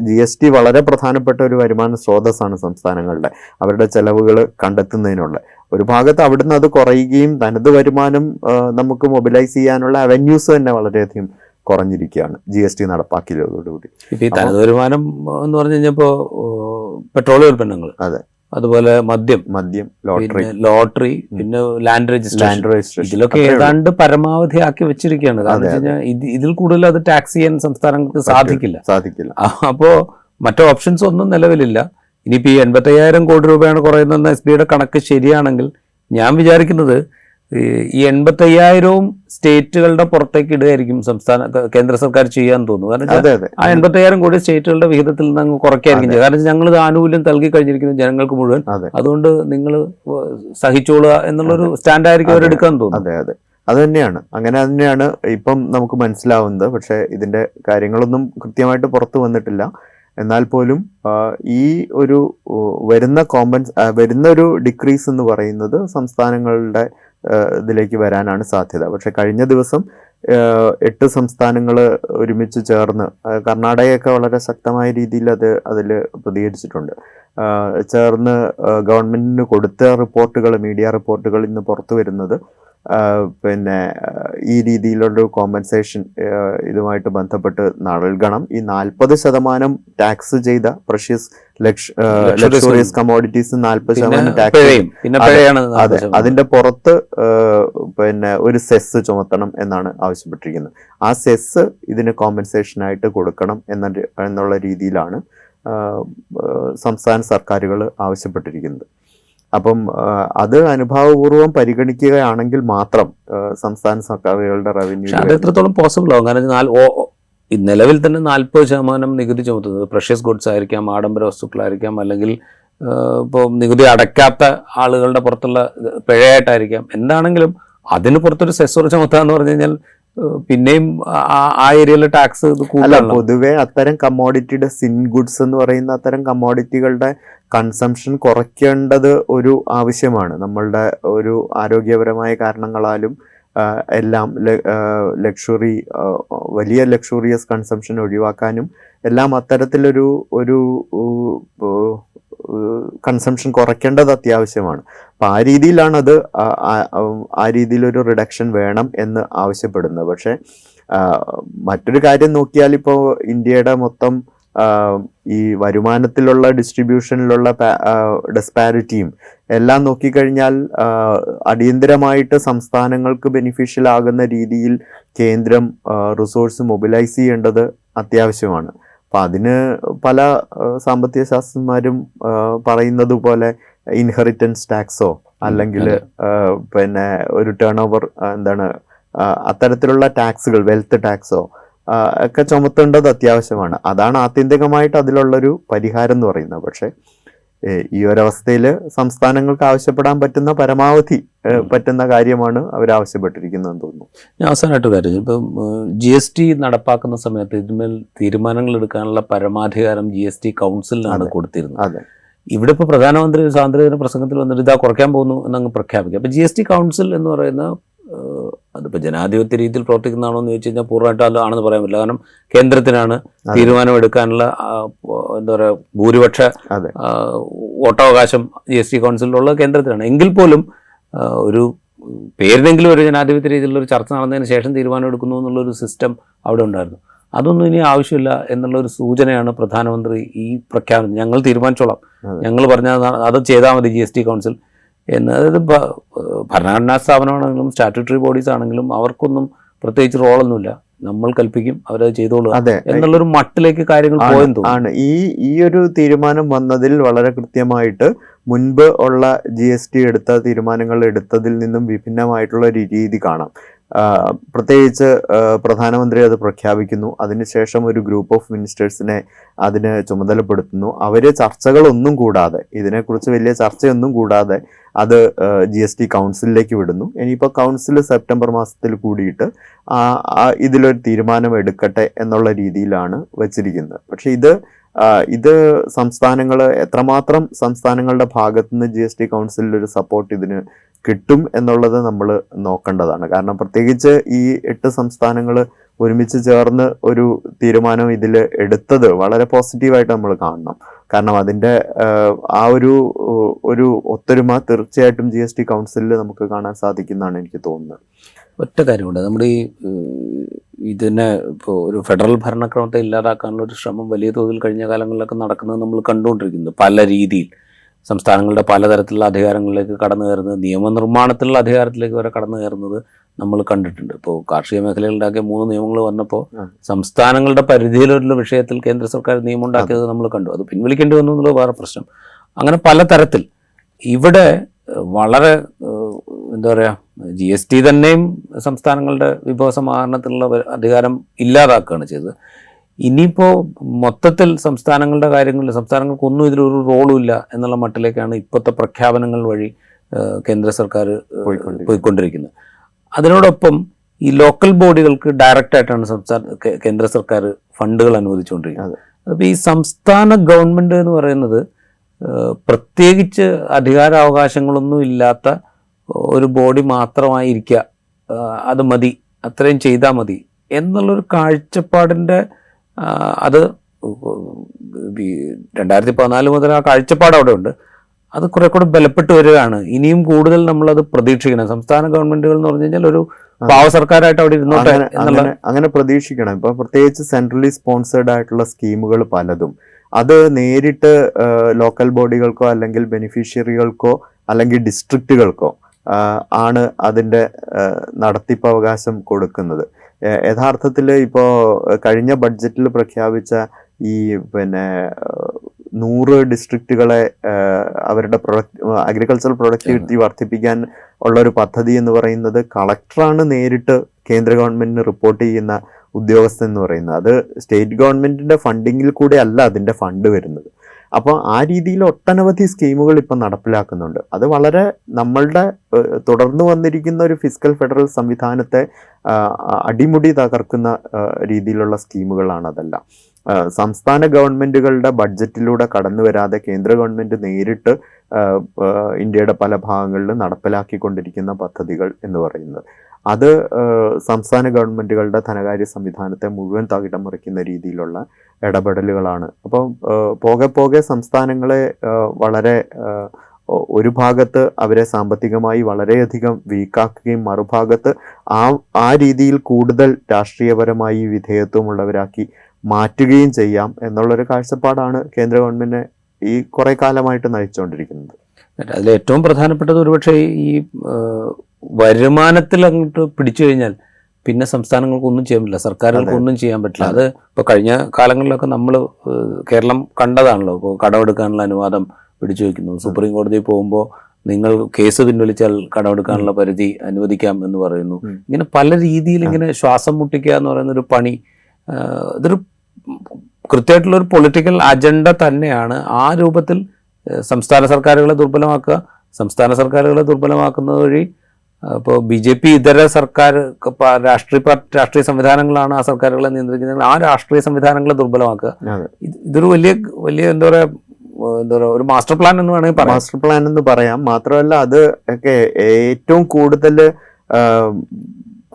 GST വളരെ പ്രധാനപ്പെട്ട ഒരു വരുമാന സ്രോതസ്സാണ് സംസ്ഥാനങ്ങളുടെ, അവരുടെ ചെലവുകൾ കണ്ടെത്തുന്നതിനുള്ള. ഒരു ഭാഗത്ത് അവിടുന്ന് അത് കുറയുകയും തനത് വരുമാനം നമുക്ക് മൊബിലൈസ് ചെയ്യാനുള്ള അവന്യൂസ് തന്നെ വളരെയധികം കുറഞ്ഞിരിക്കുകയാണ് GST നടപ്പാക്കിയതോടുകൂടി. ഇപ്പൊ ഈ തനത് വരുമാനം എന്ന് പറഞ്ഞു കഴിഞ്ഞപ്പോ പെട്രോളിയം ഉൽപ്പന്നങ്ങൾ, അതെ, അതുപോലെ മദ്യം, ലോട്ടറി, പിന്നെ ലാൻഡ് രജിസ്ട്രേഷൻ, ഇതിലൊക്കെ ഏതാണ്ട് പരമാവധി ആക്കി വെച്ചിരിക്കുകയാണ്. കാരണം വെച്ച് കഴിഞ്ഞാൽ ഇതിൽ കൂടുതൽ അത് ടാക്സ് ചെയ്യാൻ സംസ്ഥാനങ്ങൾക്ക് സാധിക്കില്ല. അപ്പോ മറ്റു ഓപ്ഷൻസ് ഒന്നും നിലവിലില്ല. ഇനിയിപ്പോൾ ഈ 85,000 കോടി രൂപയാണ് കുറയുന്നതെന്ന് SBIയുടെ കണക്ക് ശരിയാണെങ്കിൽ ഞാൻ വിചാരിക്കുന്നത് ഈ 85,000 സ്റ്റേറ്റുകളുടെ പുറത്തേക്ക് ഇടുകയായിരിക്കും കേന്ദ്ര സർക്കാർ ചെയ്യാൻ തോന്നുന്നു. കാരണം ആ 85,000 കോടി സ്റ്റേറ്റുകളുടെ വിഹിതത്തിൽ നിന്ന് അങ്ങ് കുറയ്ക്കായിരിക്കും. കാരണം ഞങ്ങൾ ഇത് ആനുകൂല്യം നൽകി കഴിഞ്ഞിരിക്കുന്നു ജനങ്ങൾക്ക് മുഴുവൻ, അതുകൊണ്ട് നിങ്ങൾ സഹിച്ചോളുക എന്നുള്ളൊരു സ്റ്റാൻഡായിരിക്കും അവരെടുക്കാൻ തോന്നുന്നു. അതെ, അത് തന്നെയാണ്, അങ്ങനെ തന്നെയാണ് ഇപ്പം നമുക്ക് മനസ്സിലാവുന്നത്. പക്ഷേ ഇതിന്റെ കാര്യങ്ങളൊന്നും കൃത്യമായിട്ട് പുറത്തു വന്നിട്ടില്ല. എന്നാൽ പോലും ഈ ഒരു വരുന്ന ഒരു ഡിക്രീസ് എന്ന് പറയുന്നത് സംസ്ഥാനങ്ങളുടെ ഇതിലേക്ക് വരാനാണ് സാധ്യത. പക്ഷെ കഴിഞ്ഞ ദിവസം 8 സംസ്ഥാനങ്ങൾ ഒരുമിച്ച് ചേർന്ന്, കർണാടകയൊക്കെ വളരെ ശക്തമായ രീതിയിൽ അതിൽ പ്രതികരിച്ചിട്ടുണ്ട്, ചേർന്ന് ഗവൺമെന്റിന് കൊടുത്ത റിപ്പോർട്ടുകൾ, മീഡിയ റിപ്പോർട്ടുകൾ ഇന്ന് പുറത്തു വരുന്നത് പിന്നെ ഈ രീതിയിലുള്ളൊരു കോമ്പൻസേഷൻ ഇതുമായിട്ട് ബന്ധപ്പെട്ട് നൽകണം. ഈ 40% ടാക്സ് ചെയ്ത പ്രഷ്യസ് ലക്ഷറിയസ് കമോഡിറ്റീസ് 40% ടാക്സ്, അതെ, അതിന്റെ പുറത്ത് പിന്നെ ഒരു സെസ് ചുമത്തണം എന്നാണ് ആവശ്യപ്പെട്ടിരിക്കുന്നത്. ആ സെസ് ഇതിന് കോമ്പൻസേഷനായിട്ട് കൊടുക്കണം എന്നുള്ള രീതിയിലാണ് സംസ്ഥാന സർക്കാരുകൾ ആവശ്യപ്പെട്ടിരിക്കുന്നത്. അപ്പം അത് അനുഭാവപൂർവ്വം പരിഗണിക്കുകയാണെങ്കിൽ മാത്രം സംസ്ഥാന സർക്കാരുകളുടെ റവന്യൂ അത് എത്രത്തോളം പോസിബിൾ ആവും. കാരണം നിലവിൽ തന്നെ 40% നികുതി ചുമത്തുന്നത് പ്രഷ്യസ് ഗുഡ്സ് ആയിരിക്കാം, ആഡംബര വസ്തുക്കളായിരിക്കാം, അല്ലെങ്കിൽ ഇപ്പോൾ നികുതി അടയ്ക്കാത്ത ആളുകളുടെ പുറത്തുള്ള പിഴയായിട്ടായിരിക്കാം. എന്താണെങ്കിലും അതിന് പുറത്തൊരു സെസ്സോർ ചുമത്തുക എന്ന് പറഞ്ഞു കഴിഞ്ഞാൽ പിന്നെയും ആ ഏരിയയിലെ ടാക്സ് അല്ല. പൊതുവെ അത്തരം കമ്മോഡിറ്റിയുടെ സിൻ ഗുഡ്സ് എന്ന് പറയുന്ന അത്തരം കമ്മോഡിറ്റികളുടെ കൺസംഷൻ കുറയ്ക്കേണ്ടത് ഒരു ആവശ്യമാണ്. നമ്മളുടെ ഒരു ആരോഗ്യപരമായ കാരണങ്ങളാലും എല്ലാം വലിയ ലക്ഷറിയസ് കൺസംഷൻ ഒഴിവാക്കാനും എല്ലാം അത്തരത്തിലൊരു കൺസംഷൻ കുറയ്ക്കേണ്ടത് അത്യാവശ്യമാണ്. അപ്പം ആ രീതിയിലാണ് ആ രീതിയിലൊരു റിഡക്ഷൻ വേണം എന്ന് ആവശ്യപ്പെടുന്നത്. പക്ഷേ മറ്റൊരു കാര്യം നോക്കിയാൽ ഇപ്പോൾ ഇന്ത്യയുടെ മൊത്തം ഈ വരുമാനത്തിലുള്ള ഡിസ്ട്രിബ്യൂഷനിലുള്ള ഡിസ്പാരിറ്റിയും എല്ലാം നോക്കിക്കഴിഞ്ഞാൽ അടിയന്തരമായിട്ട് സംസ്ഥാനങ്ങൾക്ക് ബെനിഫിഷ്യൽ ആകുന്ന രീതിയിൽ കേന്ദ്രം റിസോഴ്സ് മൊബിലൈസ് ചെയ്യേണ്ടത് അത്യാവശ്യമാണ്. അപ്പം അതിന് പല സാമ്പത്തിക ശാസ്ത്രജ്ഞന്മാരും പറയുന്നത് പോലെ ഇൻഹെറിറ്റൻസ് ടാക്സോ അല്ലെങ്കിൽ പിന്നെ ഒരു ടേൺ ഓവർ അത്തരത്തിലുള്ള ടാക്സുകൾ, വെൽത്ത് ടാക്സോ ഒക്കെ ചുമത്തേണ്ടത് അത്യാവശ്യമാണ്. അതാണ് ആത്യന്തികമായിട്ട് അതിലുള്ളൊരു പരിഹാരം എന്ന് പറയുന്നത്. പക്ഷേ ഈ ഒരവസ്ഥയിൽ സംസ്ഥാനങ്ങൾക്ക് ആവശ്യപ്പെടാൻ പറ്റുന്ന പരമാവധി പറ്റുന്ന കാര്യമാണ് അവർ ആവശ്യപ്പെട്ടിരിക്കുന്നതെന്ന് തോന്നുന്നു. ഞാൻ അവസാനമായിട്ട് കാര്യം, ഇപ്പം GST നടപ്പാക്കുന്ന സമയത്ത് ഇതിന്മേൽ തീരുമാനങ്ങൾ എടുക്കാനുള്ള പരമാധികാരം GST കൗൺസിലിനാണ് കൊടുത്തിരുന്നത്. അതെ, ഇവിടെ ഇപ്പോൾ പ്രധാനമന്ത്രി സ്വാതന്ത്ര്യദിന പ്രസംഗത്തിൽ വന്നിട്ട് ഇതാ കുറയ്ക്കാൻ പോകുന്നു എന്നങ്ങ് പ്രഖ്യാപിക്കുക. അപ്പോൾ GST കൗൺസിൽ എന്ന് പറയുന്ന അതിപ്പോൾ ജനാധിപത്യ രീതിയിൽ പ്രവർത്തിക്കുന്നതാണോ എന്ന് ചോദിച്ചു കഴിഞ്ഞാൽ പൂർണ്ണമായിട്ട് അത് ആണെന്ന് പറയാൻ പറ്റില്ല. കാരണം കേന്ദ്രത്തിനാണ് തീരുമാനമെടുക്കാനുള്ള എന്താ പറയുക ഭൂരിപക്ഷ വോട്ടവകാശം GST കൗൺസിലിലുള്ള കേന്ദ്രത്തിനാണ്. എങ്കിൽ പോലും ഒരു പേരിനെങ്കിലും ഒരു ജനാധിപത്യ രീതിയിലുള്ള ഒരു ചർച്ച നടന്നതിന് ശേഷം തീരുമാനം എടുക്കുന്നു എന്നുള്ളൊരു സിസ്റ്റം അവിടെ ഉണ്ടായിരുന്നു. അതൊന്നും ഇനി ആവശ്യമില്ല എന്നുള്ളൊരു സൂചനയാണ് പ്രധാനമന്ത്രി ഈ പ്രഖ്യാപനം. ഞങ്ങൾ തീരുമാനിച്ചോളാം, ഞങ്ങൾ പറഞ്ഞാൽ അത് ചെയ്താൽ മതി GST കൗൺസിൽ എന്ന്. അതായത് ഭരണഘടനാ സ്ഥാപനമാണെങ്കിലും സ്റ്റാറ്റ്യൂട്ടറി ബോഡീസ് ആണെങ്കിലും അവർക്കൊന്നും പ്രത്യേകിച്ച് റോളൊന്നുമില്ല, നമ്മൾ കൽപ്പിക്കും അവരത് ചെയ്തോളൂ എന്നുള്ളൊരു മട്ടിലേക്ക് കാര്യങ്ങൾ പോയെന്ന് തോന്നുന്നു. ഈ ഒരു തീരുമാനം വന്നതിൽ വളരെ കൃത്യമായിട്ട് മുൻപ് ഉള്ള GST എടുത്ത തീരുമാനങ്ങൾ എടുത്തതിൽ നിന്നും വിഭിന്നമായിട്ടുള്ള ഒരു രീതി കാണാം. പ്രത്യേകിച്ച് പ്രധാനമന്ത്രി അത് പ്രഖ്യാപിക്കുന്നു, അതിനുശേഷം ഒരു ഗ്രൂപ്പ് ഓഫ് മിനിസ്റ്റേഴ്സിനെ അതിന് ചുമതലപ്പെടുത്തുന്നു. അവര് ചർച്ചകളൊന്നും കൂടാതെ, ഇതിനെക്കുറിച്ച് വലിയ ചർച്ചയൊന്നും കൂടാതെ അത് GST കൗൺസിലിലേക്ക് വിടുന്നു. ഇനിയിപ്പോൾ കൗൺസിൽ സെപ്റ്റംബർ മാസത്തിൽ കൂടിയിട്ട് ഇതിലൊരു തീരുമാനം എടുക്കട്ടെ എന്നുള്ള രീതിയിലാണ് വച്ചിരിക്കുന്നത്. പക്ഷെ ഇത് സംസ്ഥാനങ്ങൾ എത്രമാത്രം സംസ്ഥാനങ്ങളുടെ ഭാഗത്തുനിന്ന് GST കൗൺസിലിൽ ഒരു സപ്പോർട്ട് ഇതിന് കിട്ടും എന്നുള്ളത് നമ്മൾ നോക്കേണ്ടതാണ്. കാരണം പ്രത്യേകിച്ച് ഈ 8 സംസ്ഥാനങ്ങൾ ഒരുമിച്ച് ചേർന്ന് ഒരു തീരുമാനം ഇതിൽ എടുത്തത് വളരെ പോസിറ്റീവായിട്ട് നമ്മൾ കാണണം. കാരണം അതിൻ്റെ ആ ഒരു ഒത്തൊരുമ തീർച്ചയായിട്ടും GST കൗൺസിലിൽ നമുക്ക് കാണാൻ സാധിക്കുന്നതാണ് എനിക്ക് തോന്നുന്നത്. ഒറ്റ കാര്യമുണ്ട്, നമ്മുടെ ഇതിനെ ഇപ്പോൾ ഒരു ഫെഡറൽ ഭരണക്രമത്തെ ഇല്ലാതാക്കാനുള്ള ഒരു ശ്രമം വലിയ തോതിൽ കഴിഞ്ഞ കാലങ്ങളിലൊക്കെ നടക്കുന്നത് നമ്മൾ കണ്ടുകൊണ്ടിരിക്കുന്നത്. പല രീതിയിൽ സംസ്ഥാനങ്ങളുടെ പലതരത്തിലുള്ള അധികാരങ്ങളിലേക്ക് കടന്നു കയറുന്നത്, നിയമനിർമ്മാണത്തിലുള്ള അധികാരത്തിലേക്ക് വരെ കടന്നു കയറുന്നത് നമ്മൾ കണ്ടിട്ടുണ്ട്. ഇപ്പോൾ കാർഷിക മേഖലയിൽ ഉണ്ടാക്കിയ 3 നിയമങ്ങൾ വന്നപ്പോൾ സംസ്ഥാനങ്ങളുടെ പരിധിയിലുള്ള വിഷയത്തിൽ കേന്ദ്ര സർക്കാർ നിയമം ഉണ്ടാക്കിയത് നമ്മൾ കണ്ടു. അത് പിൻവലിക്കേണ്ടി വന്നു എന്നുള്ളത് വേറെ പ്രശ്നം. അങ്ങനെ പലതരത്തിൽ ഇവിടെ വളരെ എന്താ പറയുക, GST തന്നെയും സംസ്ഥാനങ്ങളുടെ വിഭവസമാഹരണത്തിലുള്ള അധികാരം ഇല്ലാതാക്കുകയാണ് ചെയ്തത്. ഇനിയിപ്പോൾ മൊത്തത്തിൽ സംസ്ഥാനങ്ങളുടെ കാര്യങ്ങളിൽ സംസ്ഥാനങ്ങൾക്കൊന്നും ഇതിലൊരു റോളും ഇല്ല എന്നുള്ള മട്ടിലേക്കാണ് ഇപ്പോഴത്തെ പ്രഖ്യാപനങ്ങൾ വഴി കേന്ദ്ര സർക്കാർ പോയിക്കൊണ്ടിരിക്കുന്നത്. അതിനോടൊപ്പം ഈ ലോക്കൽ ബോഡികൾക്ക് ഡയറക്റ്റായിട്ടാണ് കേന്ദ്ര സർക്കാർ ഫണ്ടുകൾ അനുവദിച്ചുകൊണ്ടിരിക്കുന്നത്. അപ്പോൾ ഈ സംസ്ഥാന ഗവൺമെൻറ് എന്ന് പറയുന്നത് പ്രത്യേകിച്ച് അധികാരാവകാശങ്ങളൊന്നും ഇല്ലാത്ത ഒരു ബോഡി മാത്രമായിരിക്കുക, അത് മതി, അത്രയും ചെയ്താൽ മതി എന്നുള്ളൊരു കാഴ്ചപ്പാടിൻ്റെ അത് 2014 മുതൽ ആ കാഴ്ചപ്പാട് അവിടെ ഉണ്ട്. അത് കുറെ കൂടെ ബലപ്പെട്ട് വരികയാണ്. ഇനിയും കൂടുതൽ നമ്മളത് പ്രതീക്ഷിക്കണം. സംസ്ഥാന ഗവൺമെന്റുകൾ എന്ന് പറഞ്ഞു കഴിഞ്ഞാൽ ഒരു പാവ സർക്കാരായിട്ട് അവിടെ ഇരുന്നോട്ടെ അങ്ങനെ പ്രതീക്ഷിക്കണം. ഇപ്പൊ പ്രത്യേകിച്ച് സെൻട്രലി സ്പോൺസേർഡ് ആയിട്ടുള്ള സ്കീമുകൾ പലതും അത് നേരിട്ട് ലോക്കൽ ബോഡികൾക്കോ അല്ലെങ്കിൽ ബെനിഫിഷ്യറികൾക്കോ അല്ലെങ്കിൽ ഡിസ്ട്രിക്റ്റുകൾക്കോ ആണ് അതിൻ്റെ നടത്തിപ്പ് അവകാശം കൊടുക്കുന്നത്. യഥാർത്ഥത്തിൽ ഇപ്പോൾ കഴിഞ്ഞ ബഡ്ജറ്റിൽ പ്രഖ്യാപിച്ച ഈ 100 ഡിസ്ട്രിക്റ്റുകളെ അവരുടെ അഗ്രികൾച്ചറൽ പ്രൊഡക്ടിവിറ്റി വർദ്ധിപ്പിക്കാൻ ഉള്ളൊരു പദ്ധതി എന്ന് പറയുന്നത് കളക്ടറാണ് നേരിട്ട് കേന്ദ്ര ഗവൺമെന്റിന് റിപ്പോർട്ട് ചെയ്യുന്ന ഉദ്യോഗസ്ഥൻ എന്ന് പറയുന്നത്. അത് സ്റ്റേറ്റ് ഗവൺമെന്റിന്റെ ഫണ്ടിങ്ങിൽ കൂടെ അല്ല അതിൻ്റെ ഫണ്ട് വരുന്നത്. അപ്പോൾ ആ രീതിയിൽ ഒട്ടനവധി സ്കീമുകൾ ഇപ്പം നടപ്പിലാക്കുന്നുണ്ട്. അത് വളരെ നമ്മളുടെ തുടർന്നു വന്നിരിക്കുന്ന ഒരു ഫിസ്ക്കൽ ഫെഡറൽ സംവിധാനത്തെ അടിമുടി തകർക്കുന്ന രീതിയിലുള്ള സ്കീമുകളാണ് അതെല്ലാം. സംസ്ഥാന ഗവൺമെൻറ്റുകളുടെ ബഡ്ജറ്റിലൂടെ കടന്നു വരാതെ കേന്ദ്ര ഗവൺമെൻറ് നേരിട്ട് ഇന്ത്യയുടെ പല ഭാഗങ്ങളിലും നടപ്പിലാക്കിക്കൊണ്ടിരിക്കുന്ന പദ്ധതികൾ എന്ന് പറയുന്നത് അത് സംസ്ഥാന ഗവൺമെൻറ്റുകളുടെ ധനകാര്യ സംവിധാനത്തെ മുഴുവൻ തകിടം മറിക്കുന്ന രീതിയിലുള്ള ഇടപെടലുകളാണ്. അപ്പം പോകെ പോകെ സംസ്ഥാനങ്ങളെ വളരെ ഒരു ഭാഗത്ത് അവരെ സാമ്പത്തികമായി വളരെയധികം വീക്കാക്കുകയും മറുഭാഗത്ത് ആ രീതിയിൽ കൂടുതൽ രാഷ്ട്രീയപരമായി വിധേയത്വമുള്ളവരാക്കി മാറ്റുകയും ചെയ്യാം എന്നുള്ളൊരു കാഴ്ചപ്പാടാണ് കേന്ദ്ര ഗവൺമെൻറ് ഈ കുറേ കാലമായിട്ട് നയിച്ചുകൊണ്ടിരിക്കുന്നത്. അതിൽ ഏറ്റവും പ്രധാനപ്പെട്ടത് ഒരുപക്ഷെ ഈ വരുമാനത്തിൽ അങ്ങോട്ട് പിടിച്ചു കഴിഞ്ഞാൽ പിന്നെ സംസ്ഥാനങ്ങൾക്കൊന്നും ചെയ്യാൻ പറ്റില്ല, സർക്കാരുകൾക്കൊന്നും ചെയ്യാൻ പറ്റില്ല. അത് ഇപ്പോൾ കഴിഞ്ഞ കാലങ്ങളിലൊക്കെ നമ്മൾ കേരളം കണ്ടതാണല്ലോ. ഇപ്പോൾ കടമെടുക്കാനുള്ള അനുവാദം പിടിച്ചു വയ്ക്കുന്നു. സുപ്രീം കോടതിയിൽ പോകുമ്പോൾ നിങ്ങൾ കേസ് പിൻവലിച്ചാൽ കടമെടുക്കാനുള്ള പരിധി അനുവദിക്കാം എന്ന് പറയുന്നു. ഇങ്ങനെ പല രീതിയിൽ ഇങ്ങനെ ശ്വാസം മുട്ടിക്കുക എന്ന് പറയുന്നൊരു പണി, ഇതൊരു കൃത്യമായിട്ടുള്ളൊരു പൊളിറ്റിക്കൽ അജണ്ട തന്നെയാണ്. ആ രൂപത്തിൽ സംസ്ഥാന സർക്കാരുകളെ ദുർബലമാക്കുക. സംസ്ഥാന സർക്കാരുകളെ ദുർബലമാക്കുന്നത് വഴി ഇപ്പോൾ BJP ഇതര സർക്കാർ രാഷ്ട്രീയ സംവിധാനങ്ങളാണ് ആ സർക്കാരുകളെ നിയന്ത്രിക്കുന്നത്. ആ രാഷ്ട്രീയ സംവിധാനങ്ങളെ ദുർബലമാക്കുക. ഇതൊരു വലിയ എന്താ പറയുക ഒരു മാസ്റ്റർ പ്ലാൻ എന്ന് വേണമെങ്കിൽ പറയാം. മാസ്റ്റർ പ്ലാൻ എന്ന് പറയാം. മാത്രമല്ല അത് ഒക്കെ ഏറ്റവും കൂടുതൽ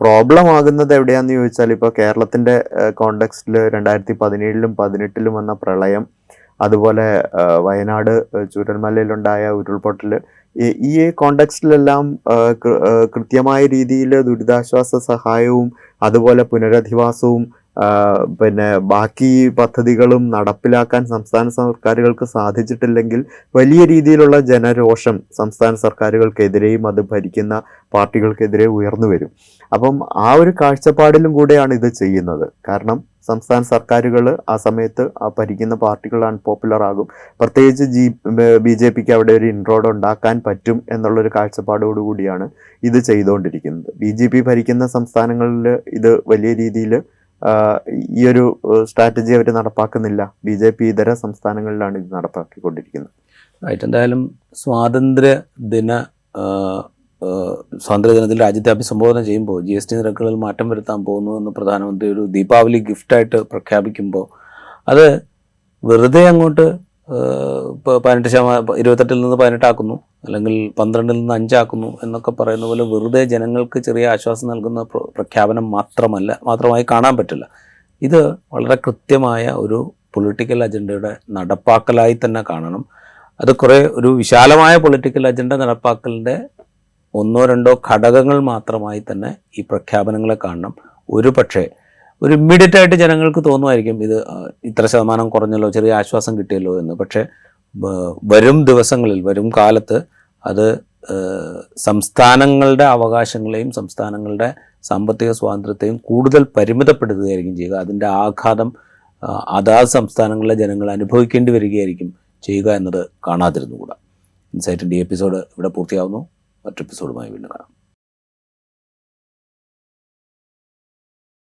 പ്രോബ്ലം ആകുന്നത് എവിടെയാന്ന് ചോദിച്ചാൽ ഇപ്പോൾ കേരളത്തിന്റെ കോണ്ടെക്സ്റ്റിൽ 2017-ലും 2018-ലും വന്ന പ്രളയം, അതുപോലെ വയനാട് ചൂരൽമലയിലുണ്ടായ ഉരുൾപൊട്ടൽ, ഈ കോണ്ടെക്സ്റ്റിലെല്ലാം കൃത്യമായ രീതിയിൽ ദുരിതാശ്വാസ സഹായവും അതുപോലെ പുനരധിവാസവും പിന്നെ ബാക്കി പദ്ധതികളും നടപ്പിലാക്കാൻ സംസ്ഥാന സർക്കാരുകൾക്ക് സാധിച്ചിട്ടില്ലെങ്കിൽ വലിയ രീതിയിലുള്ള ജനരോഷം സംസ്ഥാന സർക്കാരുകൾക്കെതിരെയും അത് ഭരിക്കുന്ന പാർട്ടികൾക്കെതിരെ ഉയർന്നു വരും. അപ്പം ആ ഒരു കാഴ്ചപ്പാടിലും കൂടെയാണ് ഇത് ചെയ്യുന്നത്. കാരണം സംസ്ഥാന സർക്കാരുകൾ ആ സമയത്ത് ആ ഭരിക്കുന്ന പാർട്ടികൾ അൺപോപ്പുലർ ആകും. പ്രത്യേകിച്ച് BJPക്ക് അവിടെ ഒരു ഇൻട്രോഡ് ഉണ്ടാക്കാൻ പറ്റും എന്നുള്ളൊരു കാഴ്ചപ്പാടോടുകൂടിയാണ് ഇത് ചെയ്തുകൊണ്ടിരിക്കുന്നത്. BJP ഭരിക്കുന്ന സംസ്ഥാനങ്ങളിൽ ഇത് വലിയ രീതിയിൽ ഈ ഒരു സ്ട്രാറ്റജി അവർ നടപ്പാക്കുന്നില്ല. BJP ഇതര സംസ്ഥാനങ്ങളിലാണ് ഇത് നടപ്പാക്കിക്കൊണ്ടിരിക്കുന്നത്. എന്തായാലും സ്വാതന്ത്ര്യദിനത്തിൽ രാജ്യത്തെ അഭിസംബോധന ചെയ്യുമ്പോൾ GST നിരക്കുകളിൽ മാറ്റം വരുത്താൻ പോകുന്നു എന്ന് പ്രധാനമന്ത്രി ഒരു ദീപാവലി ഗിഫ്റ്റായിട്ട് പ്രഖ്യാപിക്കുമ്പോൾ അത് വെറുതെ അങ്ങോട്ട് ഇപ്പോൾ 28-ൽ നിന്ന് 18 ആക്കുന്നു, അല്ലെങ്കിൽ 12-ൽ നിന്ന് 5 ആക്കുന്നു എന്നൊക്കെ പറയുന്ന പോലെ വെറുതെ ജനങ്ങൾക്ക് ചെറിയ ആശ്വാസം നൽകുന്ന പ്രഖ്യാപനം മാത്രമായി കാണാൻ പറ്റില്ല. ഇത് വളരെ കൃത്യമായ ഒരു പൊളിറ്റിക്കൽ അജണ്ടയുടെ നടപ്പാക്കലായി തന്നെ കാണണം. അത് ഒരു വിശാലമായ പൊളിറ്റിക്കൽ അജണ്ട നടപ്പാക്കലിൻ്റെ 1-2 ഘടകങ്ങൾ മാത്രമായി തന്നെ ഈ പ്രഖ്യാപനങ്ങളെ കാണണം. ഒരു ഇമ്മീഡിയറ്റ് ആയിട്ട് ജനങ്ങൾക്ക് തോന്നുമായിരിക്കും ഇത് ഇത്ര ശതമാനം കുറഞ്ഞല്ലോ, ചെറിയ ആശ്വാസം കിട്ടിയല്ലോ എന്ന്. പക്ഷേ വരും ദിവസങ്ങളിൽ, വരും കാലത്ത് അത് സംസ്ഥാനങ്ങളുടെ അവകാശങ്ങളെയും സംസ്ഥാനങ്ങളുടെ സാമ്പത്തിക സ്വാതന്ത്ര്യത്തെയും കൂടുതൽ പരിമിതപ്പെടുത്തുകയായിരിക്കും ചെയ്യുക. അതിൻ്റെ ആഘാതം അതാത് സംസ്ഥാനങ്ങളിലെ ജനങ്ങൾ അനുഭവിക്കേണ്ടി വരികയായിരിക്കും ചെയ്യുക എന്നത് കാണാതിരുന്നുകൂടാ. ഇൻസൈറ്റിൻ്റെ എപ്പിസോഡ് ഇവിടെ പൂർത്തിയാവുന്നു. മറ്റു എപ്പിസോഡുമായി വീണ്ടും കാണാം.